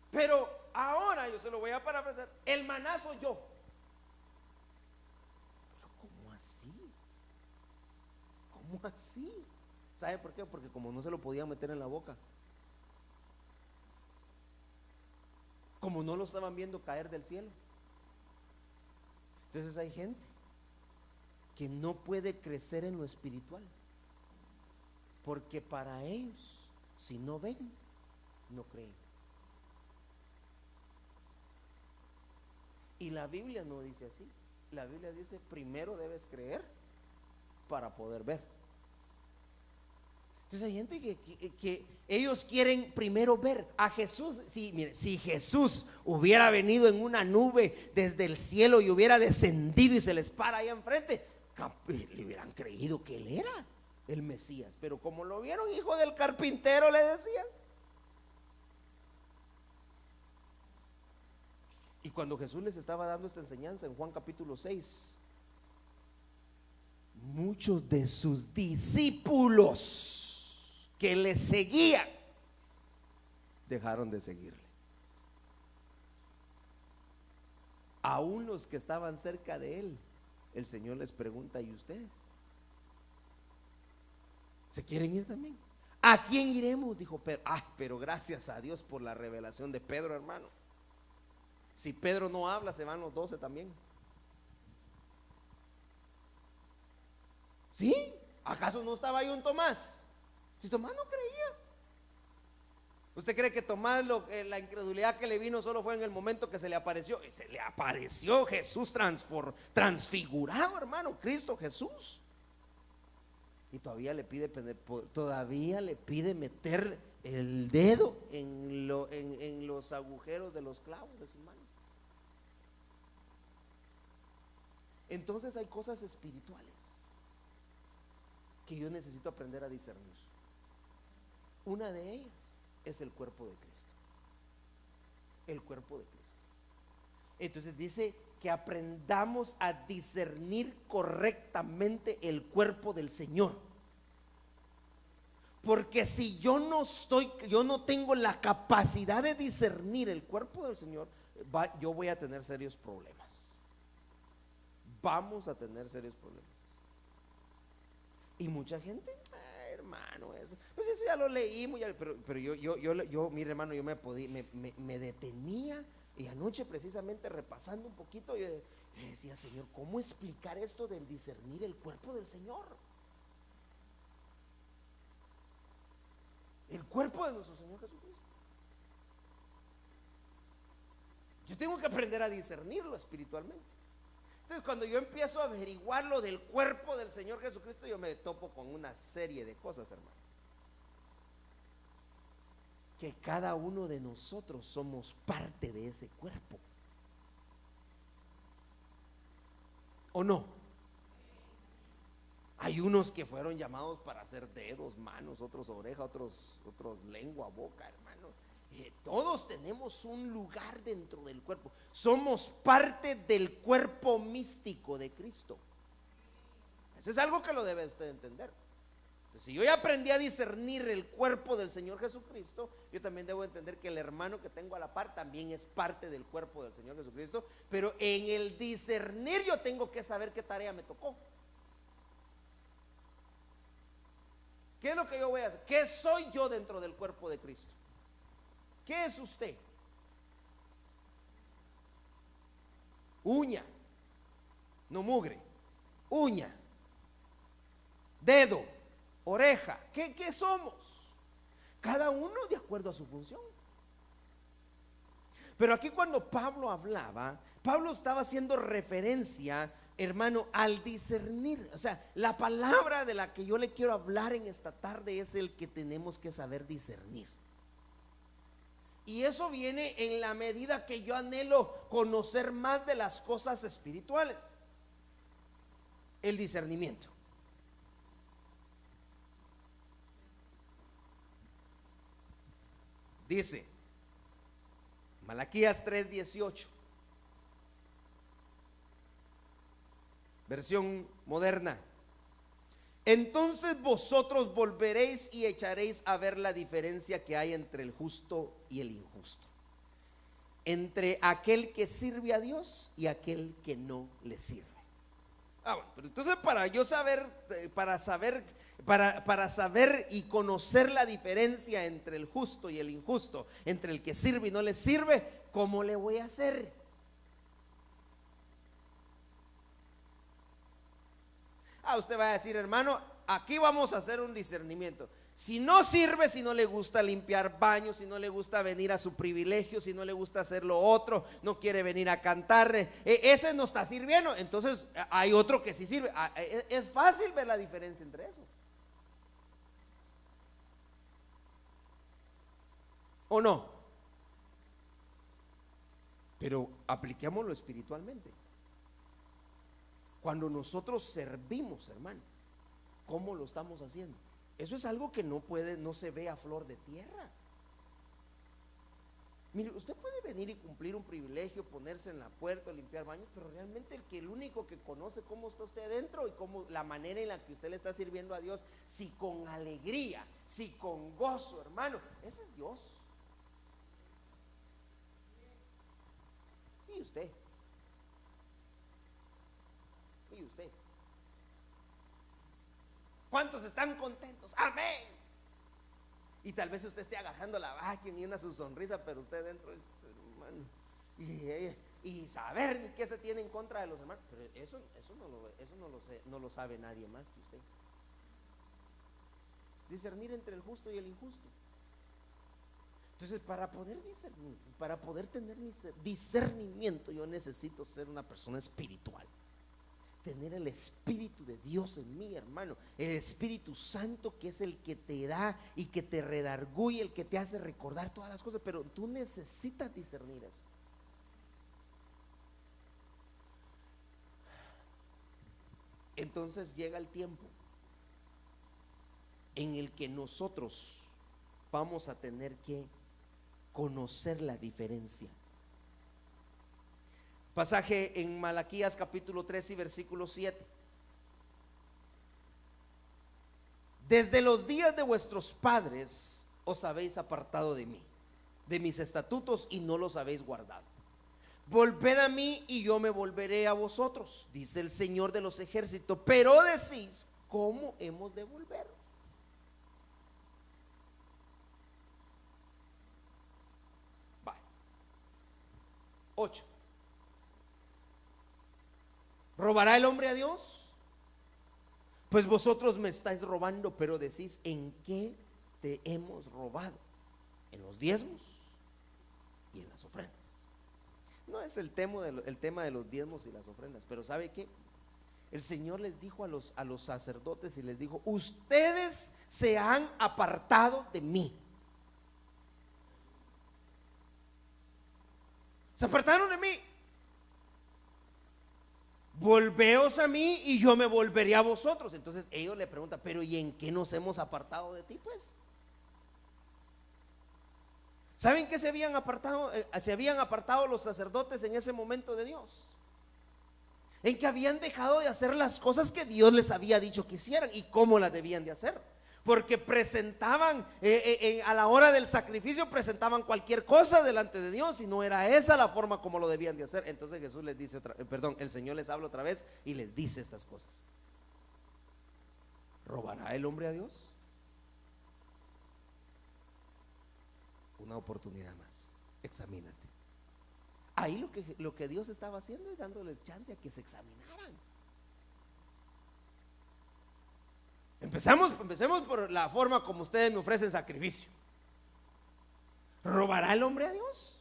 Pero ahora yo se lo voy a parafrasear: el maná soy yo. Pero ¿cómo así? ¿Cómo así? ¿Sabe por qué? Porque como no se lo podían meter en la boca, como no lo estaban viendo caer del cielo, entonces hay gente que no puede crecer en lo espiritual, porque para ellos, si no ven, no creen. Y la Biblia no dice así. La Biblia dice: primero debes creer para poder ver. Entonces hay gente que ellos quieren primero ver a Jesús. Sí, mire, si Jesús hubiera venido en una nube desde el cielo y hubiera descendido y se les para ahí enfrente, le hubieran creído que Él era el Mesías. Pero como lo vieron hijo del carpintero, le decían. Y cuando Jesús les estaba dando esta enseñanza en Juan capítulo 6, muchos de sus discípulos que le seguían dejaron de seguirle. Aún los que estaban cerca de él, el Señor les pregunta: ¿y ustedes? ¿Se quieren ir también? ¿A quién iremos? Dijo Pedro. Pero gracias a Dios por la revelación de Pedro, hermano. Si Pedro no habla, se van los 12 también. ¿Sí? ¿Acaso no estaba ahí un Tomás? Si Tomás no creía. ¿Usted cree que Tomás la incredulidad que le vino solo fue en el momento que se le apareció? Se le apareció Jesús transfigurado, hermano, Cristo Jesús. Y todavía le pide meter el dedo en los agujeros de los clavos de su mano. Entonces hay cosas espirituales que yo necesito aprender a discernir. Una de ellas es el cuerpo de Cristo. El cuerpo de Cristo. Entonces dice que aprendamos a discernir correctamente el cuerpo del Señor. Porque si yo no tengo la capacidad de discernir el cuerpo del Señor, yo voy a tener serios problemas. Vamos a tener serios problemas. Y mucha gente, hermano, pues eso ya lo leímos, pero yo, mire, hermano, yo me detenía, y anoche precisamente repasando un poquito, yo decía, Señor, ¿cómo explicar esto del discernir el cuerpo del Señor? El cuerpo de nuestro Señor Jesucristo. Yo tengo que aprender a discernirlo espiritualmente. Entonces, cuando yo empiezo a averiguar lo del cuerpo del Señor Jesucristo, yo me topo con una serie de cosas, hermano. Que cada uno de nosotros somos parte de ese cuerpo. ¿O no? Hay unos que fueron llamados para hacer dedos, manos, otros orejas, otros lengua, boca, hermano. Todos tenemos un lugar dentro del cuerpo. Somos parte del cuerpo místico de Cristo. Eso es algo que lo debe usted entender. Entonces, si yo ya aprendí a discernir el cuerpo del Señor Jesucristo, yo también debo entender que el hermano que tengo a la par también es parte del cuerpo del Señor Jesucristo. Pero en el discernir yo tengo que saber qué tarea me tocó. ¿Qué es lo que yo voy a hacer? ¿Qué soy yo dentro del cuerpo de Cristo? ¿Qué es usted? Uña, no mugre, uña, dedo, oreja. ¿Qué somos? Cada uno de acuerdo a su función. Pero aquí cuando Pablo hablaba, Pablo estaba haciendo referencia, hermano, al discernir. O sea, la palabra de la que yo le quiero hablar en esta tarde es el que tenemos que saber discernir. Y eso viene en la medida que yo anhelo conocer más de las cosas espirituales. El discernimiento. Dice Malaquías 3:18, versión moderna: entonces vosotros volveréis y echaréis a ver la diferencia que hay entre el justo y el injusto, entre aquel que sirve a Dios y aquel que no le sirve. Bueno, pero entonces para yo saber, para saber y conocer la diferencia entre el justo y el injusto, entre el que sirve y no le sirve, ¿cómo le voy a hacer? Usted va a decir, hermano, aquí vamos a hacer un discernimiento. Si no sirve, si no le gusta limpiar baños, si no le gusta venir a su privilegio, si no le gusta hacer lo otro, no quiere venir a cantar, ese no está sirviendo. Entonces hay otro que sí sirve. Es fácil ver la diferencia entre eso. ¿O no? Pero apliquémoslo espiritualmente. Cuando nosotros servimos, hermano, ¿cómo lo estamos haciendo? Eso es algo que no se ve a flor de tierra. Mire, usted puede venir y cumplir un privilegio, ponerse en la puerta, limpiar baños, pero realmente el único que conoce cómo está usted adentro y cómo la manera en la que usted le está sirviendo a Dios, si con alegría, si con gozo, hermano, ese es Dios. Y usted. Y usted. ¿Cuántos están contentos? Amén. Y tal vez usted esté agarrando la vaquia y una su sonrisa, pero usted dentro, hermano, y saber ni qué se tiene en contra de los hermanos. Pero eso no lo sabe nadie más que usted. Discernir entre el justo y el injusto. Entonces, para poder discernir, para poder tener discernimiento, yo necesito ser una persona espiritual. Tener el Espíritu de Dios en mí, hermano. El Espíritu Santo, que es el que te da y que te redarguye, el que te hace recordar todas las cosas. Pero tú necesitas discernir eso. Entonces llega el tiempo en el que nosotros vamos a tener que conocer la diferencia. Pasaje en Malaquías capítulo 3 y versículo 7. Desde los días de vuestros padres os habéis apartado de mí, de mis estatutos, y no los habéis guardado. Volved a mí y yo me volveré a vosotros, dice el Señor de los ejércitos. Pero decís, ¿cómo hemos de volver? Va. 8. ¿Robará el hombre a Dios? Pues vosotros me estáis robando, pero decís, ¿en qué te hemos robado? En los diezmos y en las ofrendas. No es el tema de los diezmos y las ofrendas, pero ¿sabe qué? El Señor les dijo a los sacerdotes y les dijo, ustedes se han apartado de mí. Se apartaron de mí. Volveos a mí y yo me volveré a vosotros. Entonces ellos le preguntan, pero ¿y en qué nos hemos apartado de ti, pues? ¿Saben qué se habían apartado los sacerdotes en ese momento de Dios? En que habían dejado de hacer las cosas que Dios les había dicho que hicieran y cómo las debían de hacer. Porque presentaban, a la hora del sacrificio, presentaban cualquier cosa delante de Dios y no era esa la forma como lo debían de hacer. Entonces Jesús les dice, el Señor les habla otra vez y les dice estas cosas. ¿Robará el hombre a Dios? Una oportunidad más, examínate. Ahí lo que Dios estaba haciendo es dándoles chance a que se examinaran. Empecemos por la forma como ustedes me ofrecen sacrificio. ¿Robará el hombre a Dios?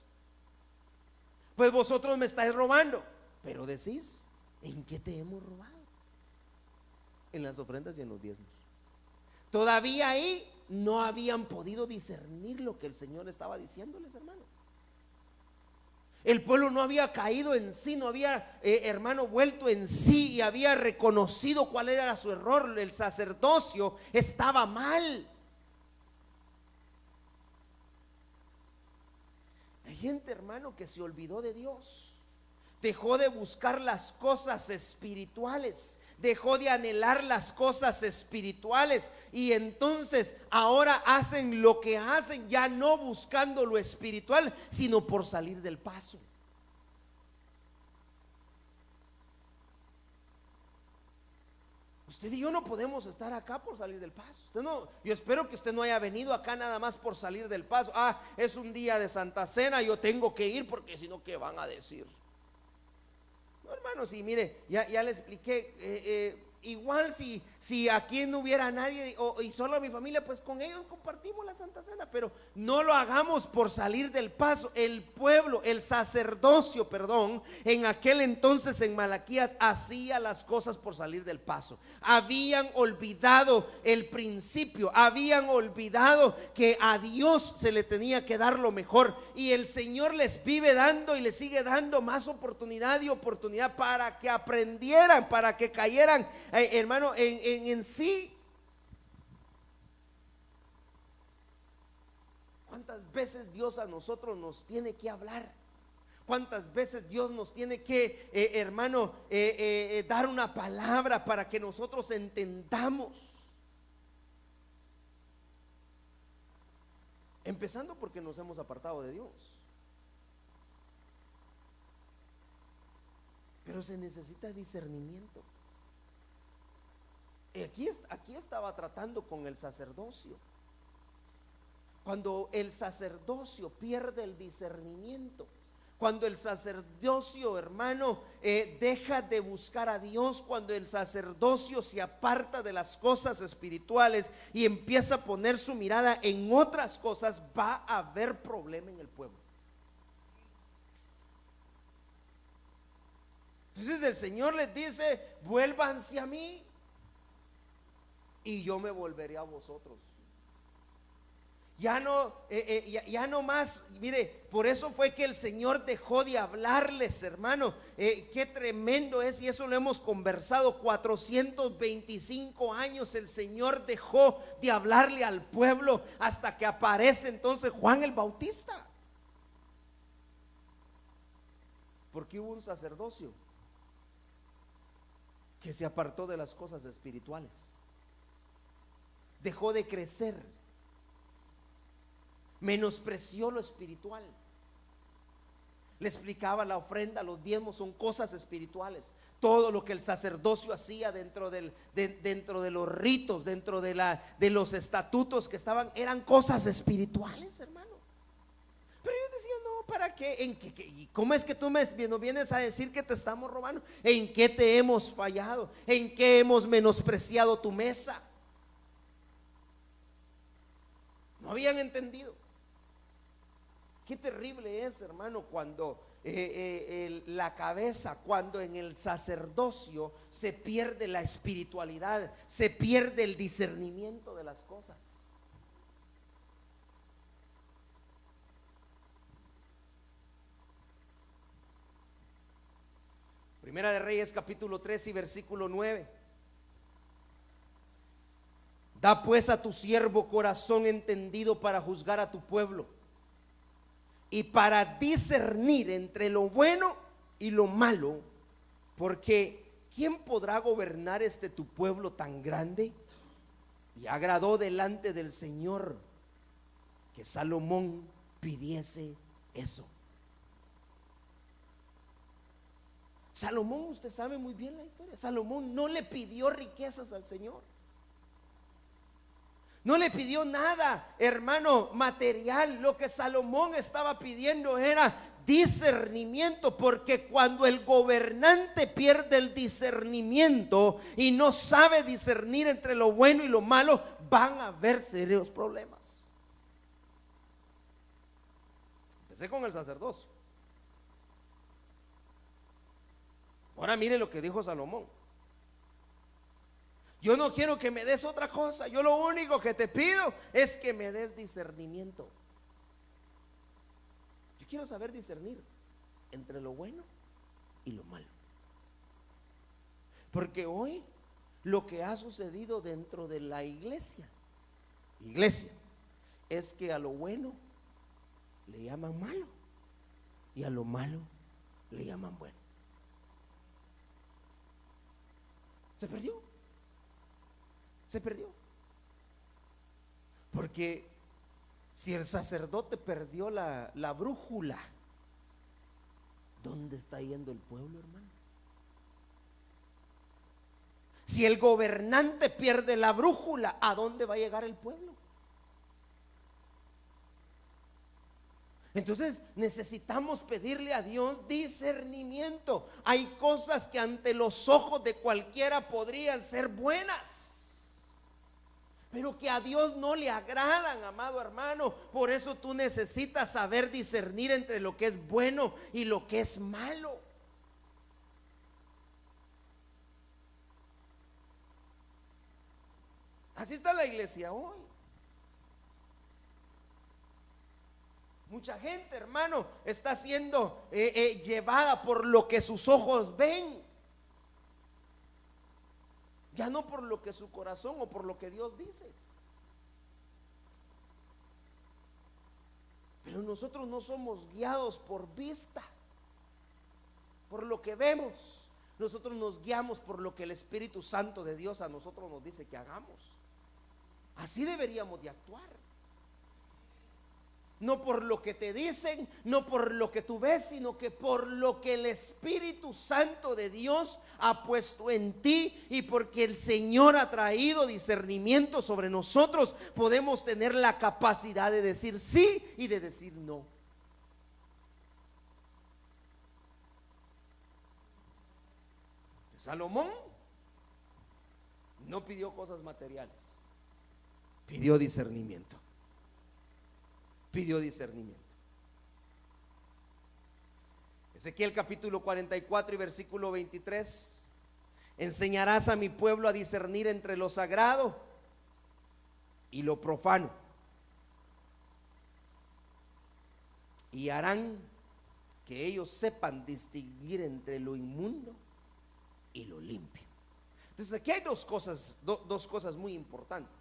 Pues vosotros me estáis robando, pero decís, ¿en qué te hemos robado? En las ofrendas y en los diezmos. Todavía ahí no habían podido discernir lo que el Señor estaba diciéndoles, hermano. El pueblo no había caído en sí, no había, hermano, vuelto en sí y había reconocido cuál era su error. El sacerdocio estaba mal. Hay gente, hermano, que se olvidó de Dios, dejó de buscar las cosas espirituales, dejó de anhelar las cosas espirituales y entonces ahora hacen lo que hacen, ya no buscando lo espiritual, sino por salir del paso. Usted y yo no podemos estar acá por salir del paso. Yo espero que usted no haya venido acá nada más por salir del paso. Es un día de Santa Cena, yo tengo que ir porque si no, ¿qué van a decir? No, hermanos, y mire, ya le expliqué, igual si aquí no hubiera nadie y solo mi familia, pues con ellos compartimos la Santa Cena, pero no lo hagamos por salir del paso. El pueblo, el sacerdocio, en aquel entonces en Malaquías hacía las cosas por salir del paso. Habían olvidado el principio, habían olvidado que a Dios se le tenía que dar lo mejor, y el Señor les vive dando y les sigue dando más oportunidad y oportunidad para que aprendieran, para que cayeran, hermano, en sí. ¿Cuántas veces Dios a nosotros nos tiene que hablar? ¿Cuántas veces Dios nos tiene que, hermano, dar una palabra para que nosotros entendamos? Empezando porque nos hemos apartado de Dios. Pero se necesita discernimiento. Aquí estaba tratando con el sacerdocio. Cuando el sacerdocio pierde el discernimiento, cuando el sacerdocio, hermano, deja de buscar a Dios, cuando el sacerdocio se aparta de las cosas espirituales y empieza a poner su mirada en otras cosas, va a haber problema en el pueblo. Entonces el Señor les dice, vuélvanse a mí y yo me volveré a vosotros. Ya no más. Mire, por eso fue que el Señor dejó de hablarles, hermano. Qué tremendo es, y eso lo hemos conversado. 425 años el Señor dejó de hablarle al pueblo, hasta que aparece entonces Juan el Bautista. Porque hubo un sacerdocio que se apartó de las cosas espirituales, dejó de crecer, menospreció lo espiritual. Le explicaba: la ofrenda, los diezmos son cosas espirituales. Todo lo que el sacerdocio hacía dentro de los ritos, dentro de los estatutos que estaban, eran cosas espirituales, hermano. Pero yo decía: no, ¿para qué? ¿Cómo es que tú nos vienes a decir que te estamos robando? ¿En qué te hemos fallado? ¿En qué hemos menospreciado tu mesa? No habían entendido. Qué terrible es, hermano, cuando la cabeza, cuando en el sacerdocio se pierde la espiritualidad, se pierde el discernimiento de las cosas. Primera de Reyes capítulo 3 y versículo 9. Da pues a tu siervo corazón entendido para juzgar a tu pueblo y para discernir entre lo bueno y lo malo, porque ¿quién podrá gobernar tu pueblo tan grande? Y agradó delante del Señor que Salomón pidiese eso. Salomón, usted sabe muy bien la historia. Salomón no le pidió riquezas al Señor. No le pidió nada, hermano, material. Lo que Salomón estaba pidiendo era discernimiento, porque cuando el gobernante pierde el discernimiento y no sabe discernir entre lo bueno y lo malo, van a haber serios problemas. Empecé con el sacerdocio. Ahora mire lo que dijo Salomón: yo no quiero que me des otra cosa, yo lo único que te pido es que me des discernimiento. Yo quiero saber discernir entre lo bueno y lo malo. Porque hoy lo que ha sucedido dentro de la iglesia es que a lo bueno le llaman malo y a lo malo le llaman bueno. Se perdió. Porque si el sacerdote perdió la brújula, ¿dónde está yendo el pueblo, hermano? Si el gobernante pierde la brújula, ¿a dónde va a llegar el pueblo? Entonces necesitamos pedirle a Dios discernimiento. Hay cosas que ante los ojos de cualquiera podrían ser buenas, pero que a Dios no le agradan, amado hermano. Por eso tú necesitas saber discernir entre lo que es bueno y lo que es malo. Así está la iglesia hoy. Mucha gente, hermano, está siendo llevada por lo que sus ojos ven, ya no por lo que su corazón o por lo que Dios dice. Pero nosotros no somos guiados por vista, por lo que vemos. Nosotros nos guiamos por lo que el Espíritu Santo de Dios a nosotros nos dice que hagamos. Así deberíamos de actuar. No por lo que te dicen, no por lo que tú ves, sino que por lo que el Espíritu Santo de Dios ha puesto en ti, y porque el Señor ha traído discernimiento sobre nosotros, podemos tener la capacidad de decir sí y de decir no. Salomón no pidió cosas materiales, pidió discernimiento. Pidió discernimiento. Ezequiel capítulo 44 y versículo 23. Enseñarás a mi pueblo a discernir entre lo sagrado y lo profano, y harán que ellos sepan distinguir entre lo inmundo y lo limpio. Entonces aquí hay dos cosas muy importantes: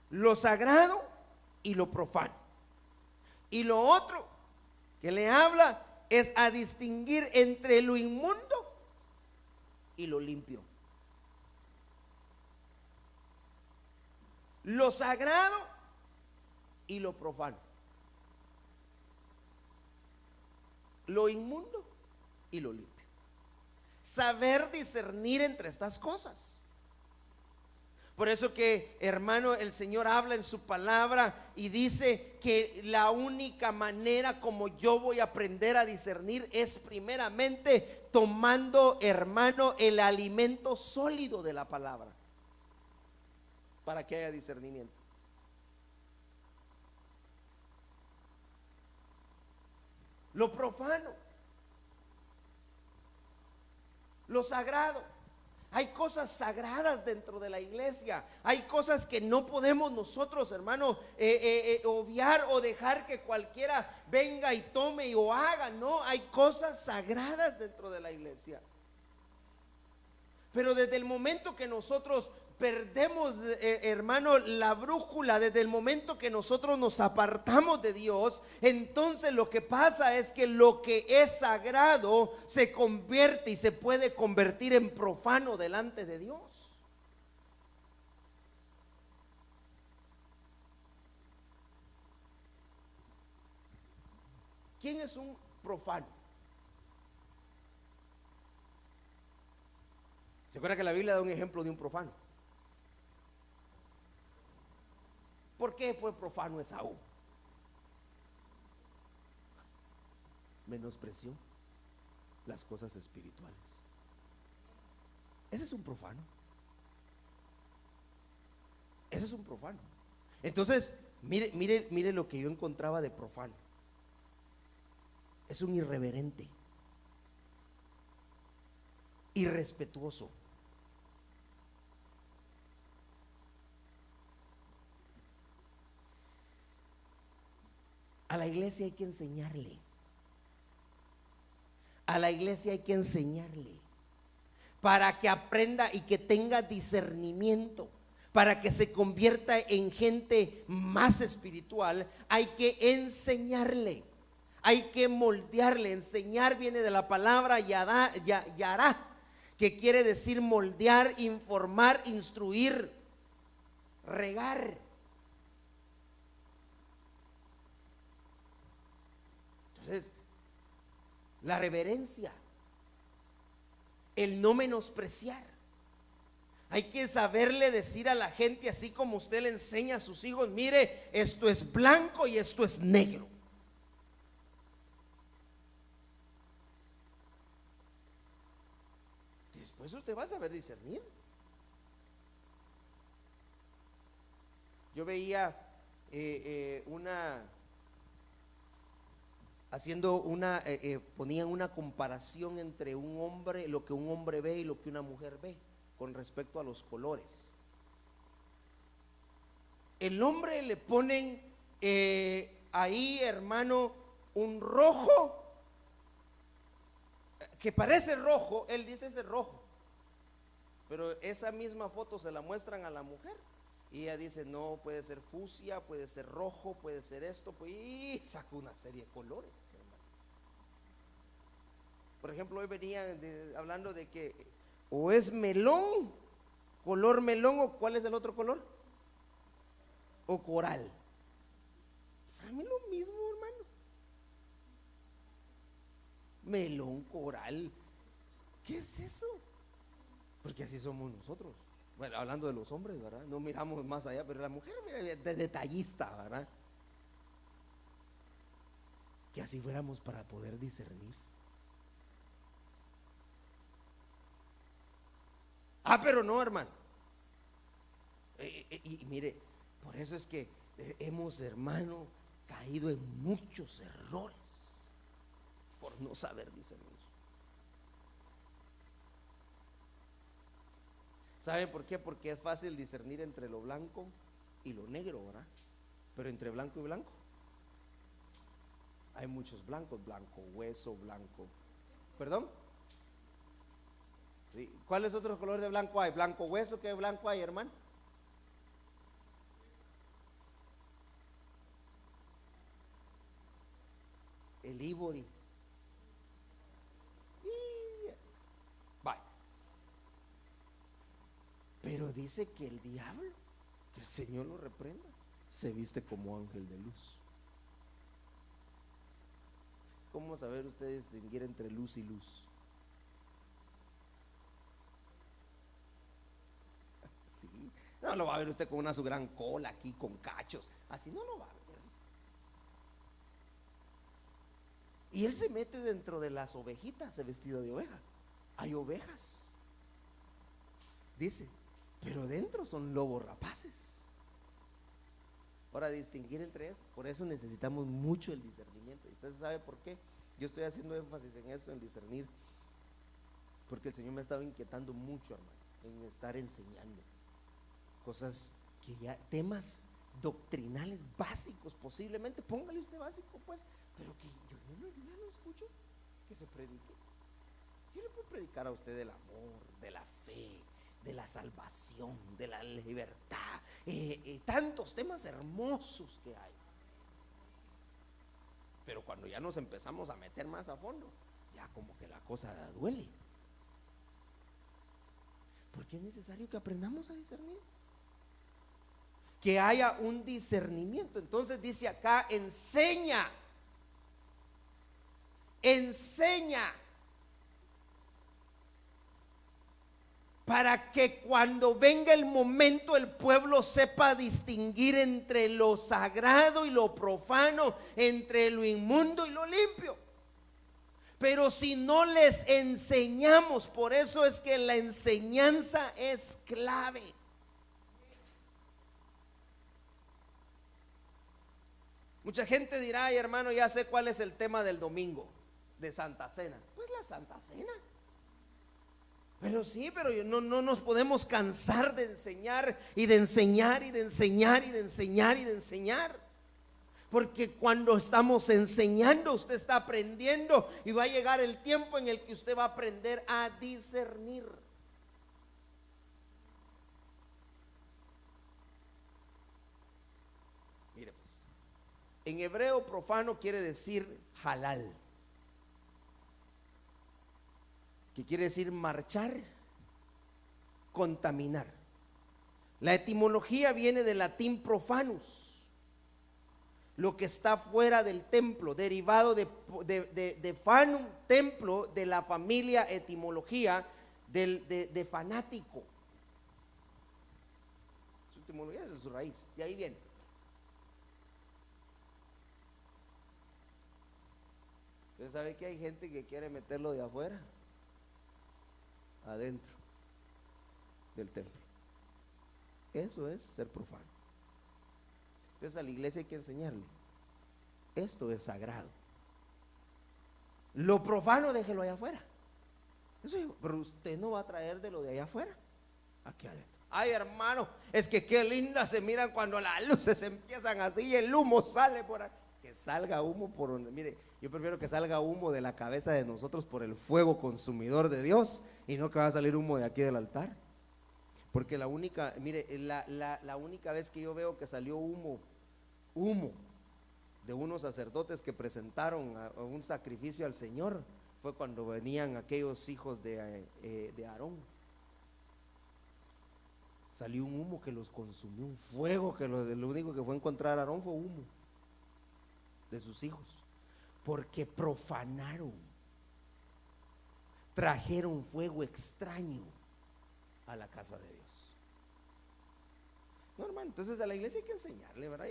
lo sagrado y lo profano. Y lo otro que le habla es a distinguir entre lo inmundo y lo limpio. Lo sagrado y lo profano. Lo inmundo y lo limpio. Saber discernir entre estas cosas. Por eso que, hermano, el Señor habla en su palabra y dice que la única manera como yo voy a aprender a discernir es primeramente tomando, hermano, el alimento sólido de la palabra, para que haya discernimiento. Lo profano, lo sagrado. Hay cosas sagradas dentro de la iglesia. Hay cosas que no podemos nosotros, hermano, obviar o dejar que cualquiera venga y tome o haga. No, hay cosas sagradas dentro de la iglesia. Pero desde el momento que nosotros perdemos, hermano, la brújula, desde el momento que nosotros nos apartamos de Dios, entonces lo que pasa es que lo que es sagrado se convierte y se puede convertir en profano delante de Dios. ¿Quién es un profano? ¿Se acuerda que la Biblia da un ejemplo de un profano? ¿Por qué fue profano Esaú? Menospreció las cosas espirituales. Ese es un profano. Ese es un profano. Entonces, mire lo que yo encontraba de profano. Es un irreverente, irrespetuoso. A la iglesia hay que enseñarle. A la iglesia hay que enseñarle para que aprenda y que tenga discernimiento, para que se convierta en gente más espiritual. Hay que enseñarle, hay que moldearle. Enseñar viene de la palabra yará, que quiere decir moldear, informar, instruir, regar. Entonces, la reverencia, el no menospreciar. Hay que saberle decir a la gente, así como usted le enseña a sus hijos: mire, esto es blanco y esto es negro. Después usted va a saber discernir. Yo veía ponían una comparación entre un hombre, lo que un hombre ve y lo que una mujer ve con respecto a los colores. El hombre le ponen ahí, hermano, un rojo que parece rojo. Él dice ese rojo, pero esa misma foto se la muestran a la mujer y ella dice: no, puede ser fucsia, puede ser rojo, puede ser esto, y saca una serie de colores. Por ejemplo, hoy venían hablando de que o es melón, color melón, o ¿cuál es el otro color? O coral. A mí lo mismo, hermano. Melón, coral. ¿Qué es eso? Porque así somos nosotros. Bueno, hablando de los hombres, ¿verdad? No miramos más allá, pero la mujer mira de detallista, ¿verdad? Que así fuéramos para poder discernir. Pero no, hermano. Y mire, por eso es que hemos, hermano, caído en muchos errores por no saber discernir. ¿Sabe por qué? Porque es fácil discernir entre lo blanco y lo negro, ¿verdad? Pero entre blanco y blanco Hay muchos blancos, blanco hueso, blanco. ¿Perdón? Sí. ¿Cuáles otros colores de blanco hay? Blanco hueso, ¿qué blanco hay, hermano? El ivory. Vaya. Pero dice que el diablo, que el Señor lo reprenda, se viste como ángel de luz. ¿Cómo saber ustedes distinguir entre luz y luz? Sí. No lo va a ver usted con una su gran cola aquí, con cachos. Así no lo va a ver. Y él se mete dentro de las ovejitas, el vestido de oveja. Hay ovejas, dice, pero dentro son lobos rapaces. Ahora, distinguir entre eso, por eso necesitamos mucho el discernimiento. ¿Y usted sabe por qué? Yo estoy haciendo énfasis en esto, en discernir, porque el Señor me ha estado inquietando mucho, hermano, en estar enseñando cosas que ya, temas doctrinales básicos, posiblemente, póngale usted básico, pues, pero que yo ya no escucho que se predique. Yo le puedo predicar a usted del amor, de la fe, de la salvación, de la libertad, tantos temas hermosos que hay. Pero cuando ya nos empezamos a meter más a fondo, ya como que la cosa duele. Porque es necesario que aprendamos a discernir, que haya un discernimiento. Entonces dice acá, enseña para que cuando venga el momento el pueblo sepa distinguir entre lo sagrado y lo profano, entre lo inmundo y lo limpio. Pero si no les enseñamos, por eso es que la enseñanza es clave. Mucha gente dirá: ay, hermano, ya sé cuál es el tema del domingo de Santa Cena. Pues la Santa Cena. Pero sí, pero no nos podemos cansar de enseñar y de enseñar y de enseñar y de enseñar y de enseñar. Porque cuando estamos enseñando, usted está aprendiendo y va a llegar el tiempo en el que usted va a aprender a discernir. Mire pues, en hebreo profano quiere decir halal, que quiere decir marchar, contaminar. La etimología viene del latín profanus, lo que está fuera del templo, derivado de fanum, templo, de la familia etimología de fanático. Su etimología es su raíz, de ahí viene. Usted sabe que hay gente que quiere meterlo de afuera adentro del templo. Eso es ser profano. Entonces a la iglesia hay que enseñarle: esto es sagrado. Lo profano déjelo allá afuera. Eso digo, pero usted no va a traer de lo de allá afuera aquí adentro. Ay, hermano, es que qué lindas se miran cuando las luces empiezan así y el humo sale por ahí. Que salga humo por donde, mire, yo prefiero que salga humo de la cabeza de nosotros por el fuego consumidor de Dios, y no que va a salir humo de aquí del altar. Porque la única, mire, la única vez que yo veo que salió humo de unos sacerdotes que presentaron a un sacrificio al Señor fue cuando venían aquellos hijos de Aarón. Salió un humo que los consumió, un fuego que lo único que fue encontrar a Aarón fue humo de sus hijos, porque profanaron, trajeron fuego extraño a la casa de Dios. No, hermano, entonces a la iglesia hay que enseñarle, ¿verdad?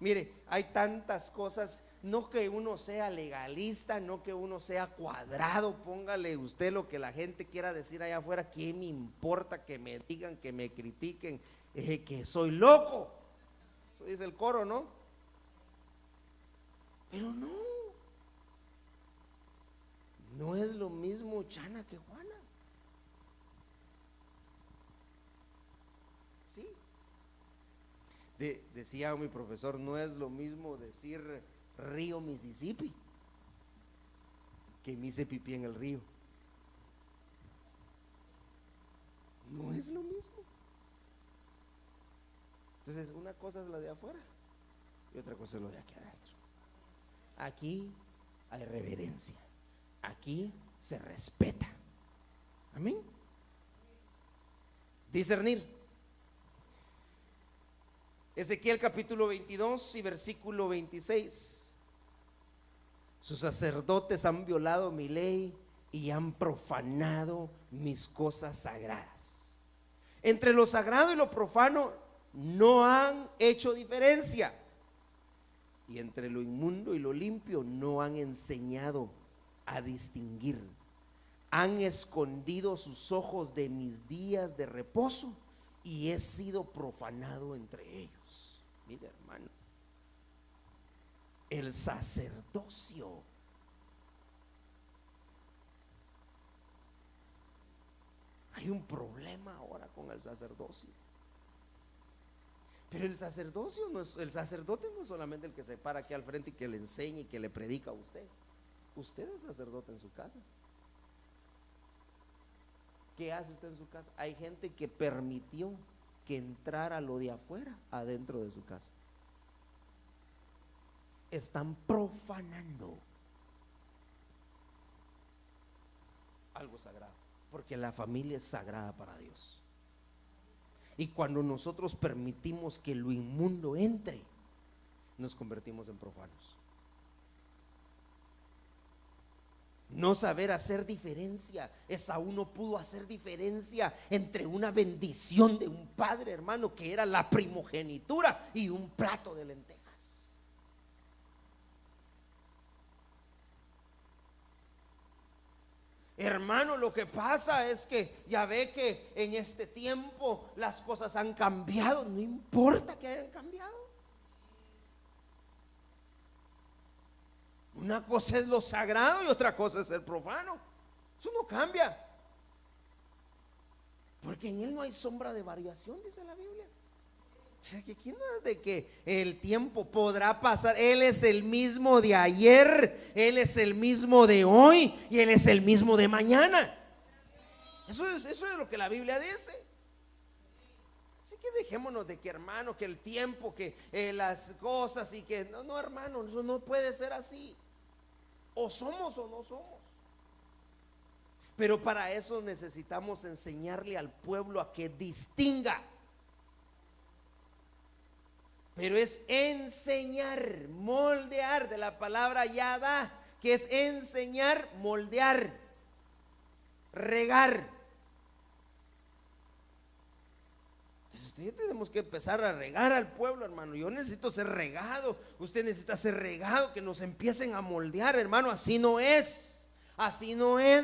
Mire, hay tantas cosas, no que uno sea legalista, no que uno sea cuadrado, póngale usted lo que la gente quiera decir allá afuera. ¿Qué me importa que me digan, que me critiquen, que soy loco? Eso dice el coro, ¿no? Pero no es lo mismo Chana que Juana. Sí. Decía mi profesor, no es lo mismo decir río Mississippi que me hice pipí en el río. No es lo mismo. Entonces, una cosa es la de afuera y otra cosa es lo de aquí adentro. Aquí hay reverencia, aquí se respeta. Amén. Discernir. Ezequiel capítulo 22 y versículo 26. Sus sacerdotes han violado mi ley y han profanado mis cosas sagradas. Entre lo sagrado y lo profano no han hecho diferencia, y entre lo inmundo y lo limpio no han enseñado a distinguir. Han escondido sus ojos de mis días de reposo y he sido profanado entre ellos. Mira, hermano, el sacerdocio. Hay un problema ahora con el sacerdocio. Pero el sacerdocio no es, el sacerdote no es solamente el que se para aquí al frente y que le enseña y que le predica a usted. Usted es sacerdote en su casa. ¿Qué hace usted en su casa? Hay gente que permitió que entrara lo de afuera adentro de su casa. Están profanando algo sagrado, porque la familia es sagrada para Dios. Y cuando nosotros permitimos que lo inmundo entre, nos convertimos en profanos. No saber hacer diferencia. Esaú no pudo hacer diferencia entre una bendición de un padre, hermano, que era la primogenitura, y un plato de lentejas. Hermano, lo que pasa es que ya ve que en este tiempo las cosas han cambiado. No importa que hayan cambiado. Una cosa es lo sagrado y otra cosa es el profano. Eso no cambia, porque en él no hay sombra de variación, dice la Biblia. O sea, que aquí no es de que el tiempo podrá pasar. Él es el mismo de ayer, Él es el mismo de hoy y Él es el mismo de mañana. Eso es lo que la Biblia dice. Así que dejémonos de que, hermano, que el tiempo, que las cosas y que no, hermano, eso no puede ser así. O somos o no somos. Pero para eso necesitamos enseñarle al pueblo a que distinga. Pero es enseñar, moldear, de la palabra yada, que es enseñar, moldear, regar. Entonces tenemos que empezar a regar al pueblo, hermano. Yo necesito ser regado, usted necesita ser regado, que nos empiecen a moldear, hermano. Así no es,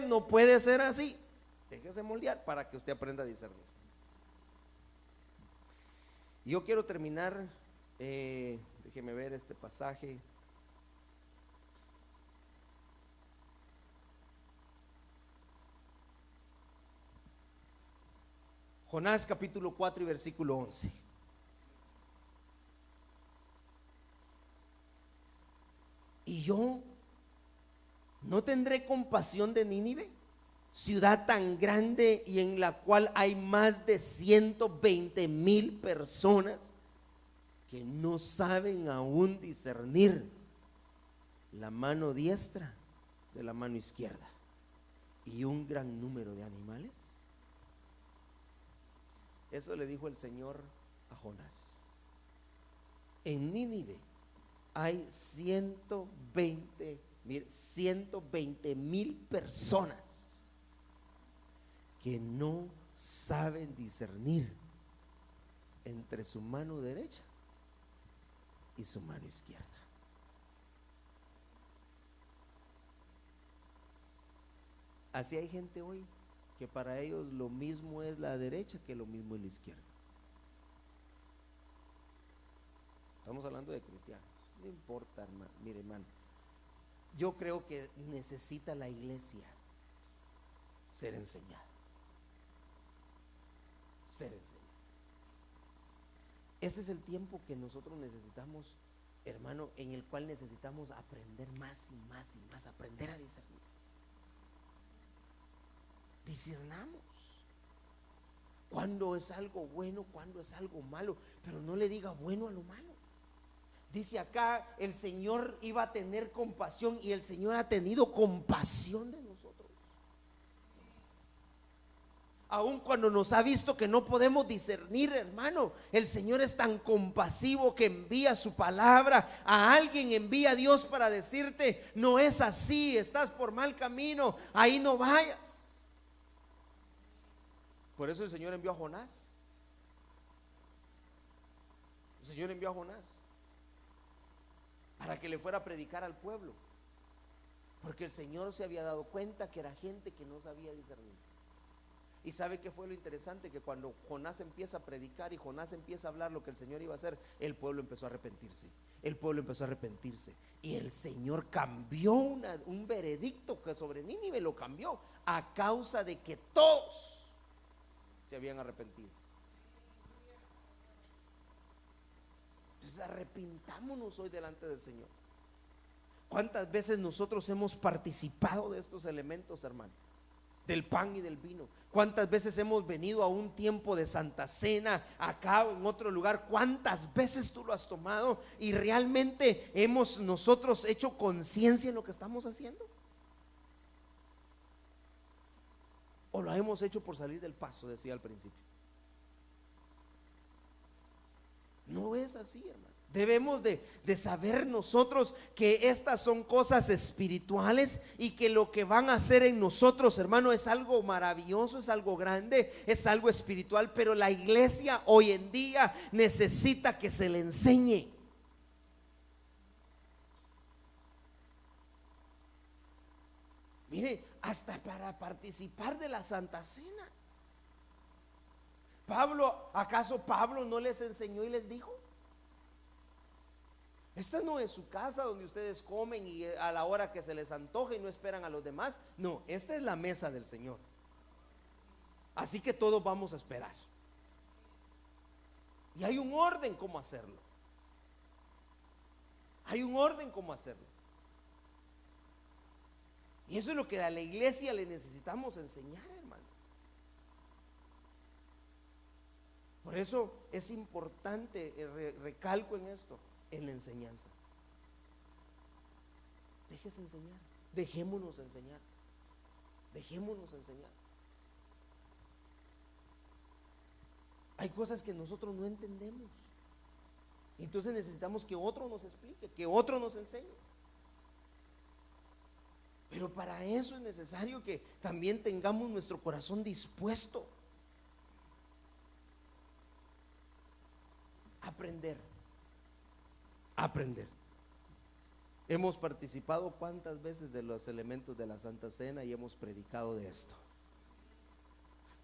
no puede ser así. Déjese moldear para que usted aprenda a discernir. Yo quiero terminar. Déjeme ver este pasaje. Jonás capítulo 4 y versículo 11. Y yo no tendré compasión de Nínive, ciudad tan grande y en la cual hay más de 120,000 personas que no saben aún discernir la mano diestra de la mano izquierda, y un gran número de animales. Eso le dijo el Señor a Jonás. En Nínive hay 120,000 personas que no saben discernir entre su mano derecha y su mano izquierda. Así hay gente hoy que para ellos lo mismo es la derecha que lo mismo es la izquierda. Estamos hablando de cristianos, no importa, hermano. Mire, hermano, yo creo que necesita la iglesia ser enseñada. Ser enseñada. Este es el tiempo que nosotros necesitamos hermano, en el cual necesitamos aprender más y más y más, aprender a discernir. Discernamos cuando es algo bueno, cuando es algo malo, pero no le diga bueno a lo malo. Dice acá, el Señor iba a tener compasión, y el Señor ha tenido compasión de nosotros. Aun cuando nos ha visto que no podemos discernir, hermano, el Señor es tan compasivo que envía su palabra. A alguien envía a Dios para decirte: no es así, estás por mal camino, ahí no vayas. Por eso el Señor envió a Jonás. El Señor envió a Jonás para que le fuera a predicar al pueblo, porque el Señor se había dado cuenta que era gente que no sabía discernir. Y sabe qué fue lo interesante, que cuando Jonás empieza a predicar y Jonás empieza a hablar lo que el Señor iba a hacer, el pueblo empezó a arrepentirse. El pueblo empezó a arrepentirse, y el Señor cambió un veredicto que sobre Nínive lo cambió a causa de que todos se habían arrepentido. Entonces arrepintámonos hoy delante del Señor. ¿Cuántas veces nosotros hemos participado de estos elementos, hermano? Del pan y del vino. ¿Cuántas veces hemos venido a un tiempo de Santa Cena acá o en otro lugar? ¿Cuántas veces tú lo has tomado y realmente hemos nosotros hecho conciencia en lo que estamos haciendo? ¿O lo hemos hecho por salir del paso? Decía al principio. No es así, hermano. Debemos de saber nosotros que estas son cosas espirituales, y que lo que van a hacer en nosotros, hermano, es algo maravilloso, es algo grande, es algo espiritual. Pero la iglesia hoy en día necesita que se le enseñe. Mire, hasta para participar de la Santa Cena. ¿Acaso Pablo no les enseñó y les dijo? Esta no es su casa donde ustedes comen y a la hora que se les antoje y no esperan a los demás. No, esta es la mesa del Señor. Así que todos vamos a esperar. Y hay un orden cómo hacerlo. Hay un orden cómo hacerlo. Y eso es lo que a la iglesia le necesitamos enseñar, hermano. Por eso es importante, recalco en esto, en la enseñanza. Déjese enseñar, dejémonos enseñar, dejémonos enseñar. Hay cosas que nosotros no entendemos, entonces necesitamos que otro nos explique, que otro nos enseñe. Pero para eso es necesario que también tengamos nuestro corazón dispuesto a aprender. Hemos participado cuántas veces de los elementos de la Santa Cena y hemos predicado de esto.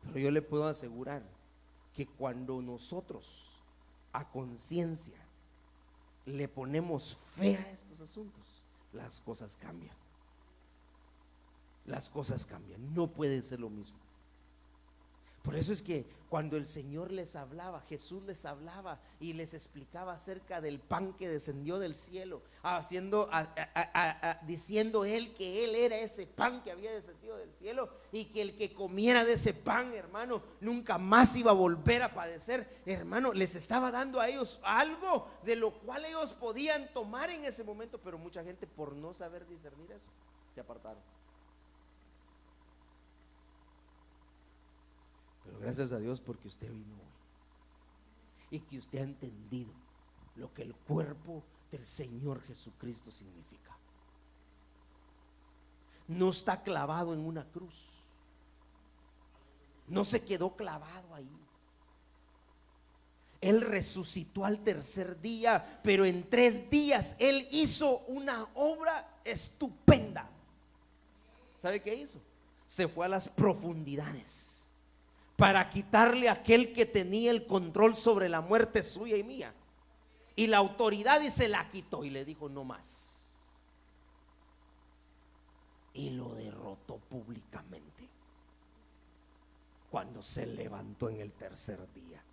Pero yo le puedo asegurar que cuando nosotros a conciencia le ponemos fe a estos asuntos, las cosas cambian. Las cosas cambian, no puede ser lo mismo. Por eso es que cuando el Señor les hablaba, Jesús les hablaba y les explicaba acerca del pan que descendió del cielo, diciendo Él que Él era ese pan que había descendido del cielo, y que el que comiera de ese pan, hermano, nunca más iba a volver a padecer. Hermano, les estaba dando a ellos algo de lo cual ellos podían tomar en ese momento, pero mucha gente, por no saber discernir eso, se apartaron. Pero gracias a Dios porque usted vino hoy y que usted ha entendido lo que el cuerpo del Señor Jesucristo significa. No está clavado en una cruz, no se quedó clavado ahí. Él resucitó al tercer día, pero en 3 días Él hizo una obra estupenda. ¿Sabe qué hizo? Se fue a las profundidades para quitarle a aquel que tenía el control sobre la muerte suya y mía, y la autoridad, y se la quitó y le dijo: no más. Y lo derrotó públicamente cuando se levantó en el tercer día,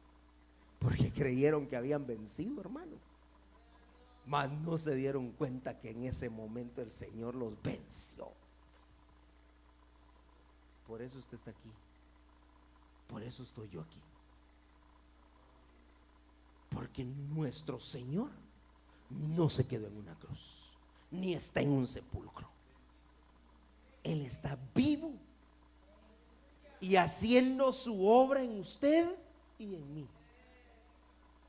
porque creyeron que habían vencido, hermano. mas no se dieron cuenta que en ese momento el Señor los venció. Por eso usted está aquí, por eso estoy yo aquí, porque nuestro Señor no se quedó en una cruz, ni está en un sepulcro. Él está vivo y haciendo su obra en usted y en mí.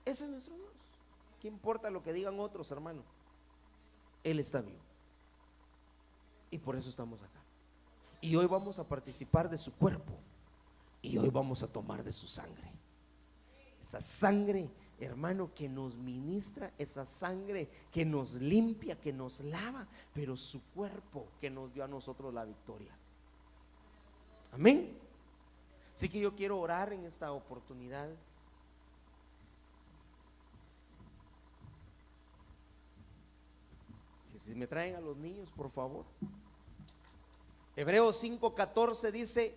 Ese es nuestro Dios. ¿Qué importa lo que digan otros, hermano? Él está vivo y por eso estamos acá. Y hoy vamos a participar de su cuerpo y hoy vamos a tomar de su sangre. Esa sangre, hermano, que nos ministra, esa sangre que nos limpia, que nos lava, pero su cuerpo que nos dio a nosotros la victoria. Amén. Así que yo quiero orar en esta oportunidad. Que si me traen a los niños, por favor. Hebreos 5:14 dice: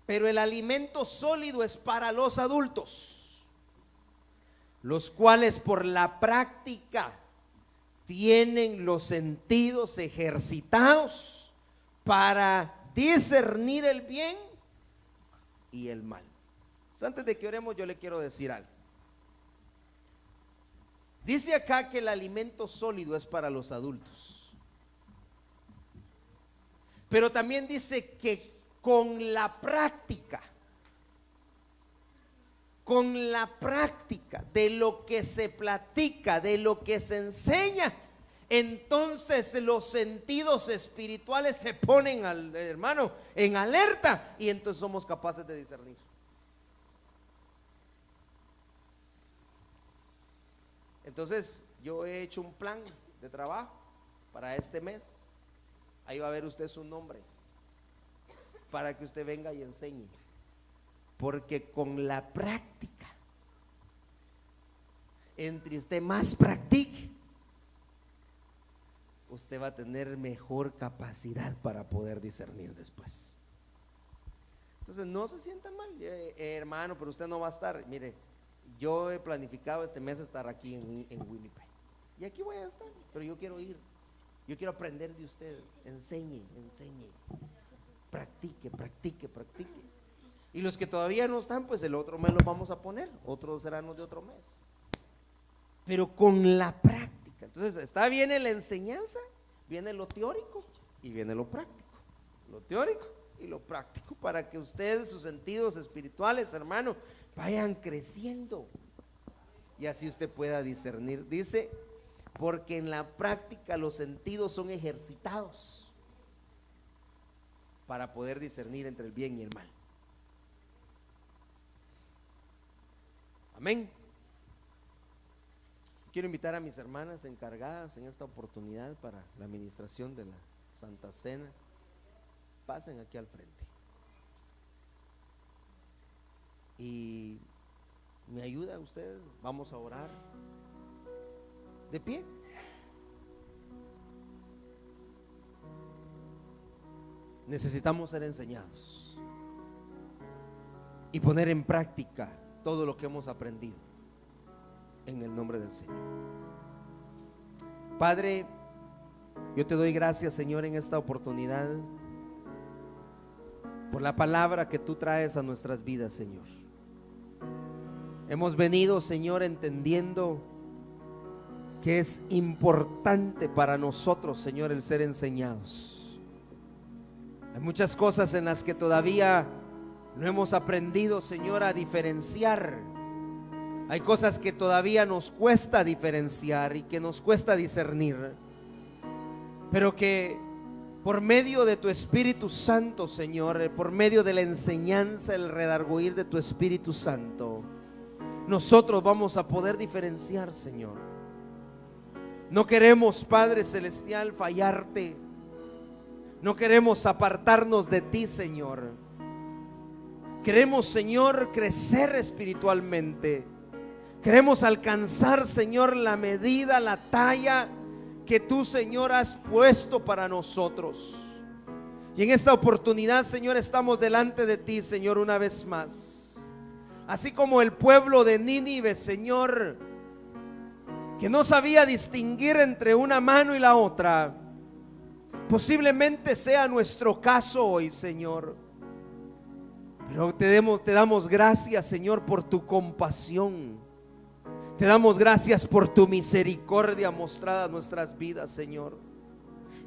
pero el alimento sólido es para los adultos, los cuales por la práctica tienen los sentidos ejercitados para discernir el bien y el mal. Antes de que oremos, yo le quiero decir algo. Dice acá que el alimento sólido es para los adultos, pero también dice que con la práctica de lo que se platica, de lo que se enseña, entonces los sentidos espirituales se ponen, hermano, en alerta, y entonces somos capaces de discernir. Entonces yo he hecho un plan de trabajo para este mes. Ahí va a ver usted su nombre, para que usted venga y enseñe, porque con la práctica, entre usted más practique, usted va a tener mejor capacidad para poder discernir después. Entonces no se sienta mal, hermano, pero usted no va a estar. Mire, yo he planificado este mes estar aquí en Winnipeg, y aquí voy a estar, pero yo quiero ir. Yo quiero aprender de ustedes. Enseñe, practique. Y los que todavía no están, pues el otro mes los vamos a poner, otros serán los de otro mes, pero con la práctica. Entonces está bien la enseñanza, viene lo teórico y viene lo práctico. Lo teórico y lo práctico, para que ustedes, sus sentidos espirituales, hermano, vayan creciendo y así usted pueda discernir. Dice: porque en la práctica los sentidos son ejercitados para poder discernir entre el bien y el mal. Amén. Quiero invitar a mis hermanas encargadas en esta oportunidad para la administración de la Santa Cena. Pasen aquí al frente y me ayuda usted. Vamos a orar de pie. Necesitamos ser enseñados y poner en práctica todo lo que hemos aprendido en el nombre del Señor. Padre, yo te doy gracias, Señor, en esta oportunidad por la palabra que tú traes a nuestras vidas, Señor. Hemos venido, Señor, entendiendo que es importante para nosotros, Señor, el ser enseñados. Hay muchas cosas en las que todavía no hemos aprendido, Señor, a diferenciar. Hay cosas que todavía nos cuesta diferenciar y que nos cuesta discernir, pero que por medio de tu Espíritu Santo, Señor, por medio de la enseñanza, el redarguir de tu Espíritu Santo, nosotros vamos a poder diferenciar, Señor. No queremos, Padre Celestial, fallarte. No queremos apartarnos de ti, Señor. Queremos, Señor, crecer espiritualmente. Queremos alcanzar, Señor, la medida, la talla que tú, Señor, has puesto para nosotros. Y en esta oportunidad, Señor, estamos delante de ti, Señor, una vez más. Así como el pueblo de Nínive, Señor, que no sabía distinguir entre una mano y la otra, posiblemente sea nuestro caso hoy, Señor. Pero te damos gracias, Señor, por tu compasión. Te damos gracias por tu misericordia mostrada en nuestras vidas, Señor.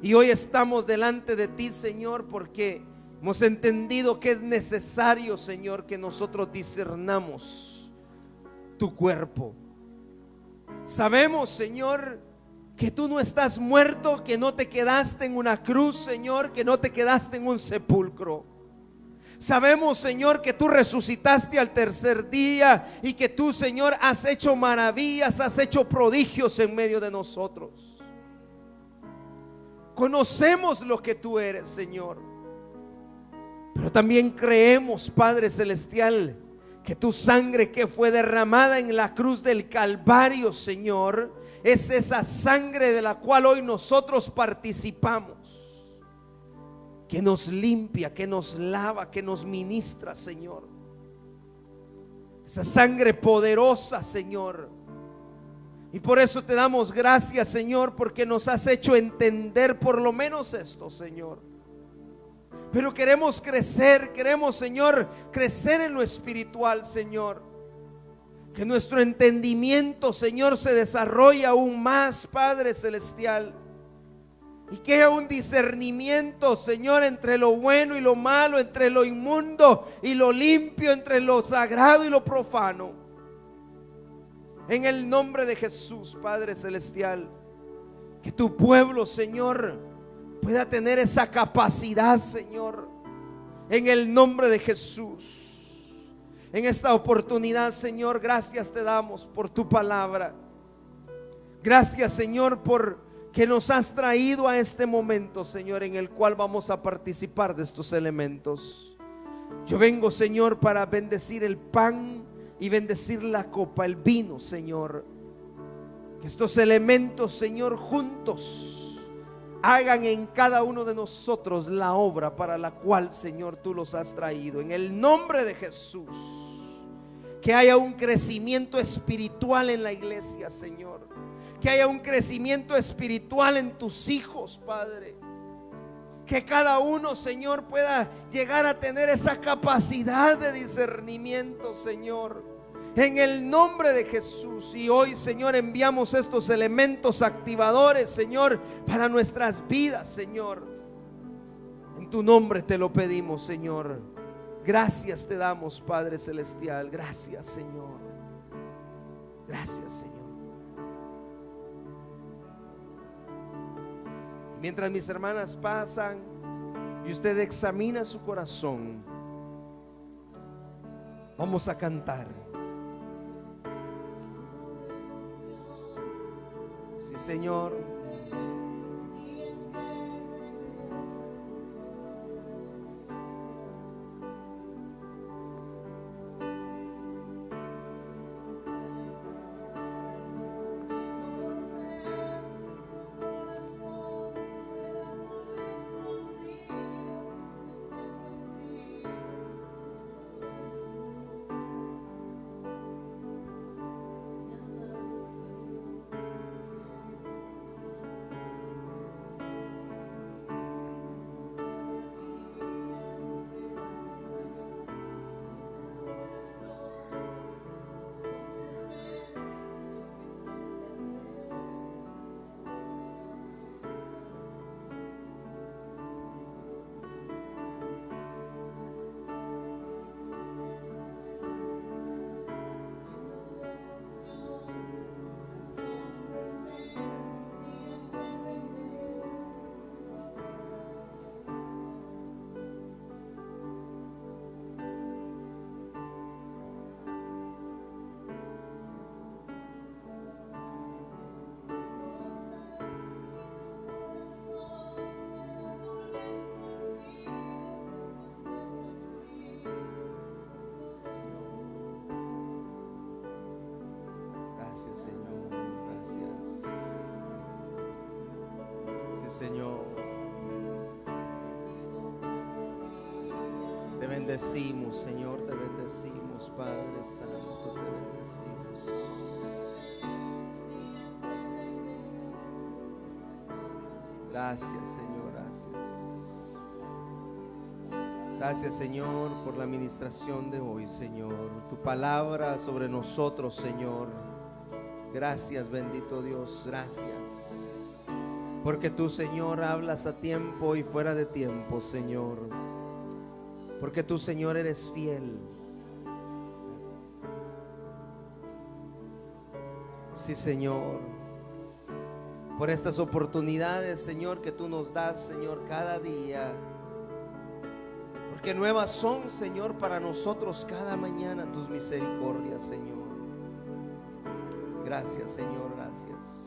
Y hoy estamos delante de ti, Señor, porque hemos entendido que es necesario, Señor, que nosotros discernamos tu cuerpo. Sabemos, Señor, que tú no estás muerto, que no te quedaste en una cruz, Señor, que no te quedaste en un sepulcro. Sabemos, Señor, que tú resucitaste al tercer día y que tú, Señor, has hecho maravillas, has hecho prodigios en medio de nosotros. Conocemos lo que tú eres, Señor, pero también creemos, Padre Celestial, que tu sangre que fue derramada en la cruz del Calvario, Señor, es esa sangre de la cual hoy nosotros participamos, que nos limpia, que nos lava, que nos ministra, Señor. Esa sangre poderosa, Señor. Y por eso te damos gracias, Señor, porque nos has hecho entender por lo menos esto, Señor. Pero queremos crecer, queremos, Señor, crecer en lo espiritual, Señor. Que nuestro entendimiento, Señor, se desarrolle aún más, Padre Celestial. Y que haya un discernimiento, Señor, entre lo bueno y lo malo, entre lo inmundo y lo limpio, entre lo sagrado y lo profano. En el nombre de Jesús, Padre Celestial, que tu pueblo, Señor, pueda tener esa capacidad, Señor, en el nombre de Jesús. En esta oportunidad, Señor, gracias te damos por tu palabra. Gracias, Señor, por que nos has traído a este momento, Señor, en el cual vamos a participar de estos elementos. Yo vengo, Señor, para bendecir el pan y bendecir la copa, el vino, Señor. Que estos elementos, Señor, juntos hagan en cada uno de nosotros la obra para la cual, Señor, tú los has traído. En el nombre de Jesús, que haya un crecimiento espiritual en la iglesia, Señor. Que haya un crecimiento espiritual en tus hijos, Padre. Que cada uno, Señor, pueda llegar a tener esa capacidad de discernimiento, Señor, en el nombre de Jesús. Y hoy, Señor, enviamos estos elementos activadores, Señor, para nuestras vidas, Señor. En tu nombre te lo pedimos, Señor. Gracias te damos, Padre Celestial. Gracias, Señor. Gracias, Señor. Mientras mis hermanas pasan y usted examina su corazón, vamos a cantar. Sí, Señor. Gracias, Señor, gracias. Sí, Señor. Te bendecimos, Señor, te bendecimos, Padre Santo, te bendecimos. Gracias, Señor, gracias. Gracias, Señor, por la administración de hoy, Señor. Tu palabra sobre nosotros, Señor. Gracias, bendito Dios, gracias. Porque tú, Señor, hablas a tiempo y fuera de tiempo, Señor. Porque tú, Señor, eres fiel. Sí, Señor. Por estas oportunidades, Señor, que tú nos das, Señor, cada día. Porque nuevas son, Señor, para nosotros cada mañana tus misericordias, Señor. Gracias, Señor, gracias.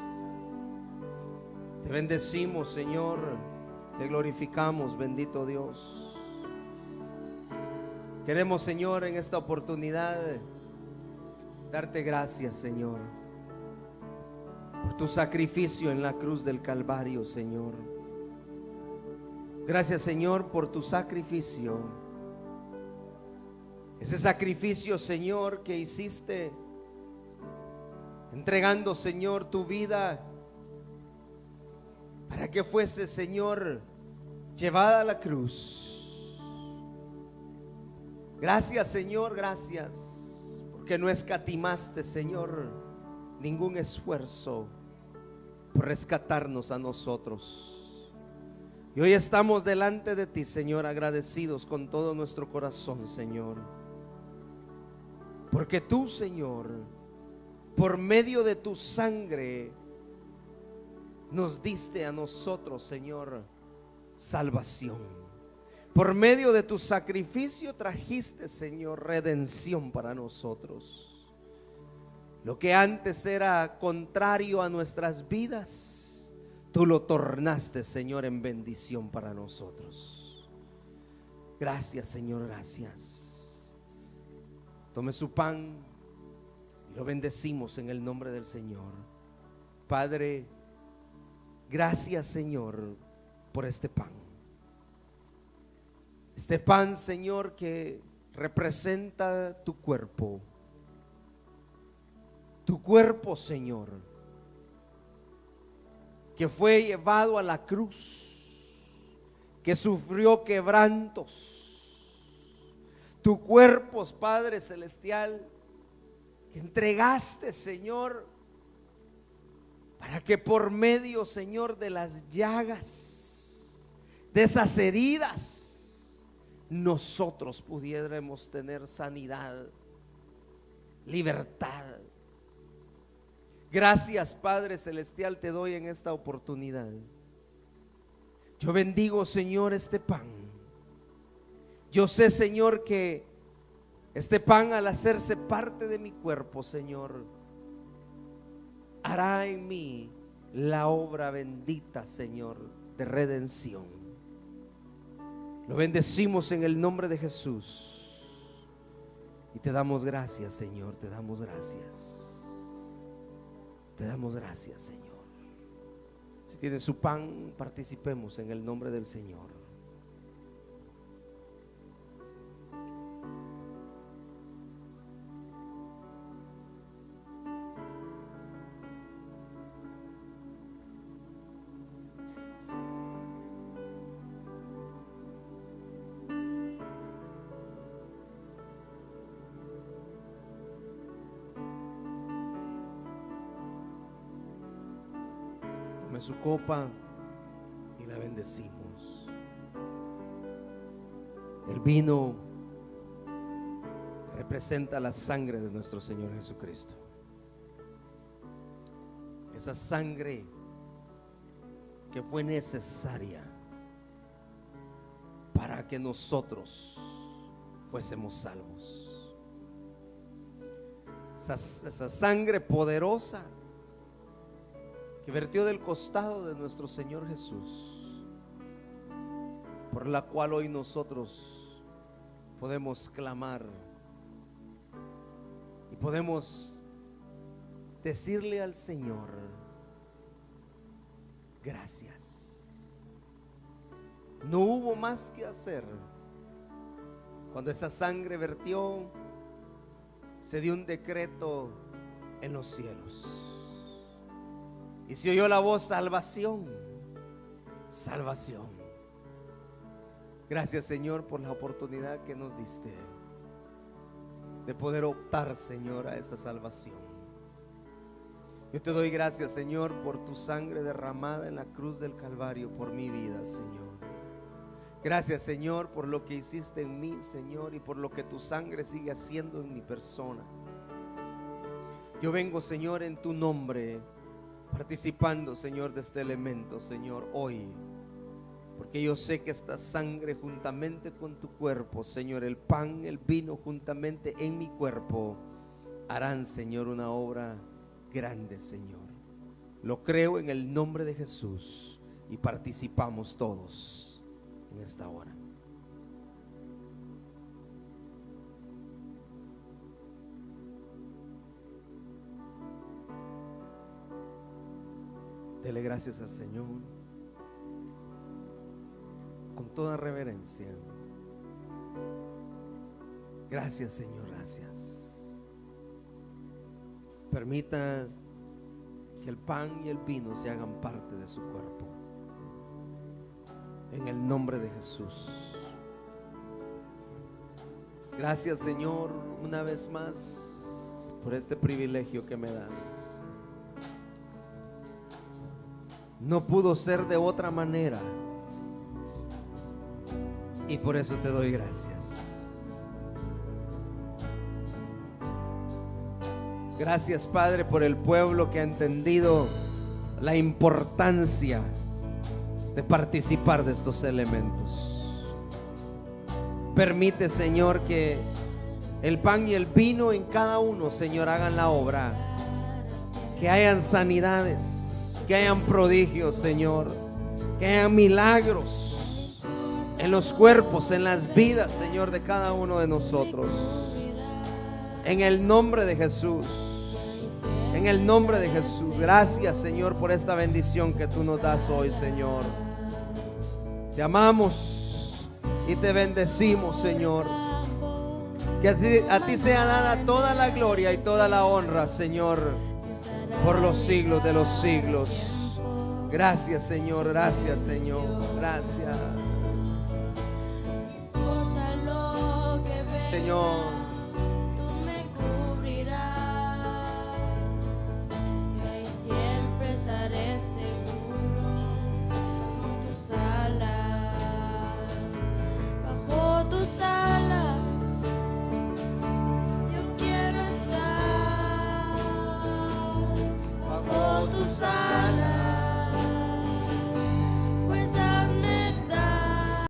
Te bendecimos, Señor. Te glorificamos, bendito Dios. Queremos, Señor, en esta oportunidad darte gracias, Señor, por tu sacrificio en la cruz del Calvario, Señor. Gracias, Señor, por tu sacrificio. Ese sacrificio, Señor, que hiciste entregando, Señor, tu vida para que fuese, Señor, llevada a la cruz. Gracias, Señor, gracias, porque no escatimaste, Señor, ningún esfuerzo por rescatarnos a nosotros. Y hoy estamos delante de ti, Señor, agradecidos con todo nuestro corazón, Señor, porque tú, Señor, por medio de tu sangre nos diste a nosotros, Señor, salvación. Por medio de tu sacrificio trajiste, Señor, redención para nosotros. Lo que antes era contrario a nuestras vidas, tú lo tornaste, Señor, en bendición para nosotros. Gracias, Señor, gracias. Tome su pan y lo bendecimos en el nombre del Señor. Padre, gracias, Señor, por este pan. Este pan, Señor, que representa tu cuerpo. Tu cuerpo, Señor, que fue llevado a la cruz, que sufrió quebrantos. Tu cuerpo, Padre celestial, que entregaste, Señor, para que por medio, Señor, de las llagas, de esas heridas, nosotros pudiéramos tener sanidad, libertad. Gracias, Padre celestial, te doy en esta oportunidad. Yo bendigo, Señor, este pan. Yo sé, Señor, que este pan, al hacerse parte de mi cuerpo, Señor, hará en mí la obra bendita, Señor, de redención. Lo bendecimos en el nombre de Jesús y te damos gracias, Señor, te damos gracias. Te damos gracias, Señor. Si tiene su pan, participemos en el nombre del Señor. Su copa y la bendecimos. El vino representa la sangre de nuestro Señor Jesucristo. Esa sangre que fue necesaria para que nosotros fuésemos salvos. Esa sangre poderosa que vertió del costado de nuestro Señor Jesús, por la cual hoy nosotros podemos clamar y podemos decirle al Señor: gracias. No hubo más que hacer. Cuando esa sangre vertió, se dio un decreto en los cielos y se oyó la voz: salvación, salvación. Gracias, Señor, por la oportunidad que nos diste de poder optar, Señor, a esa salvación. Yo te doy gracias, Señor, por tu sangre derramada en la cruz del Calvario por mi vida, Señor. Gracias, Señor, por lo que hiciste en mí, Señor, y por lo que tu sangre sigue haciendo en mi persona. Yo vengo, Señor, en tu nombre, participando, Señor, de este elemento, Señor, hoy, porque yo sé que esta sangre juntamente con tu cuerpo, Señor, el pan, el vino juntamente en mi cuerpo, harán, Señor, una obra grande, Señor. Lo creo en el nombre de Jesús y participamos todos en esta hora. Dele gracias al Señor con toda reverencia. Gracias, Señor, gracias. Permita que el pan y el vino se hagan parte de su cuerpo, en el nombre de Jesús. Gracias, Señor, una vez más por este privilegio que me das. No pudo ser de otra manera y por eso te doy gracias. Gracias, Padre, por el pueblo que ha entendido la importancia de participar de estos elementos. Permite, Señor, que el pan y el vino en cada uno, Señor, hagan la obra. Que hayan sanidades, que hayan prodigios, Señor, que hayan milagros en los cuerpos, en las vidas, Señor, de cada uno de nosotros. En el nombre de Jesús. En el nombre de Jesús. Gracias, Señor, por esta bendición que tú nos das hoy, Señor. Te amamos y te bendecimos, Señor. Que a ti sea dada toda la gloria y toda la honra, Señor, por los siglos de los siglos. Gracias, Señor. Gracias, Señor. Gracias, Señor.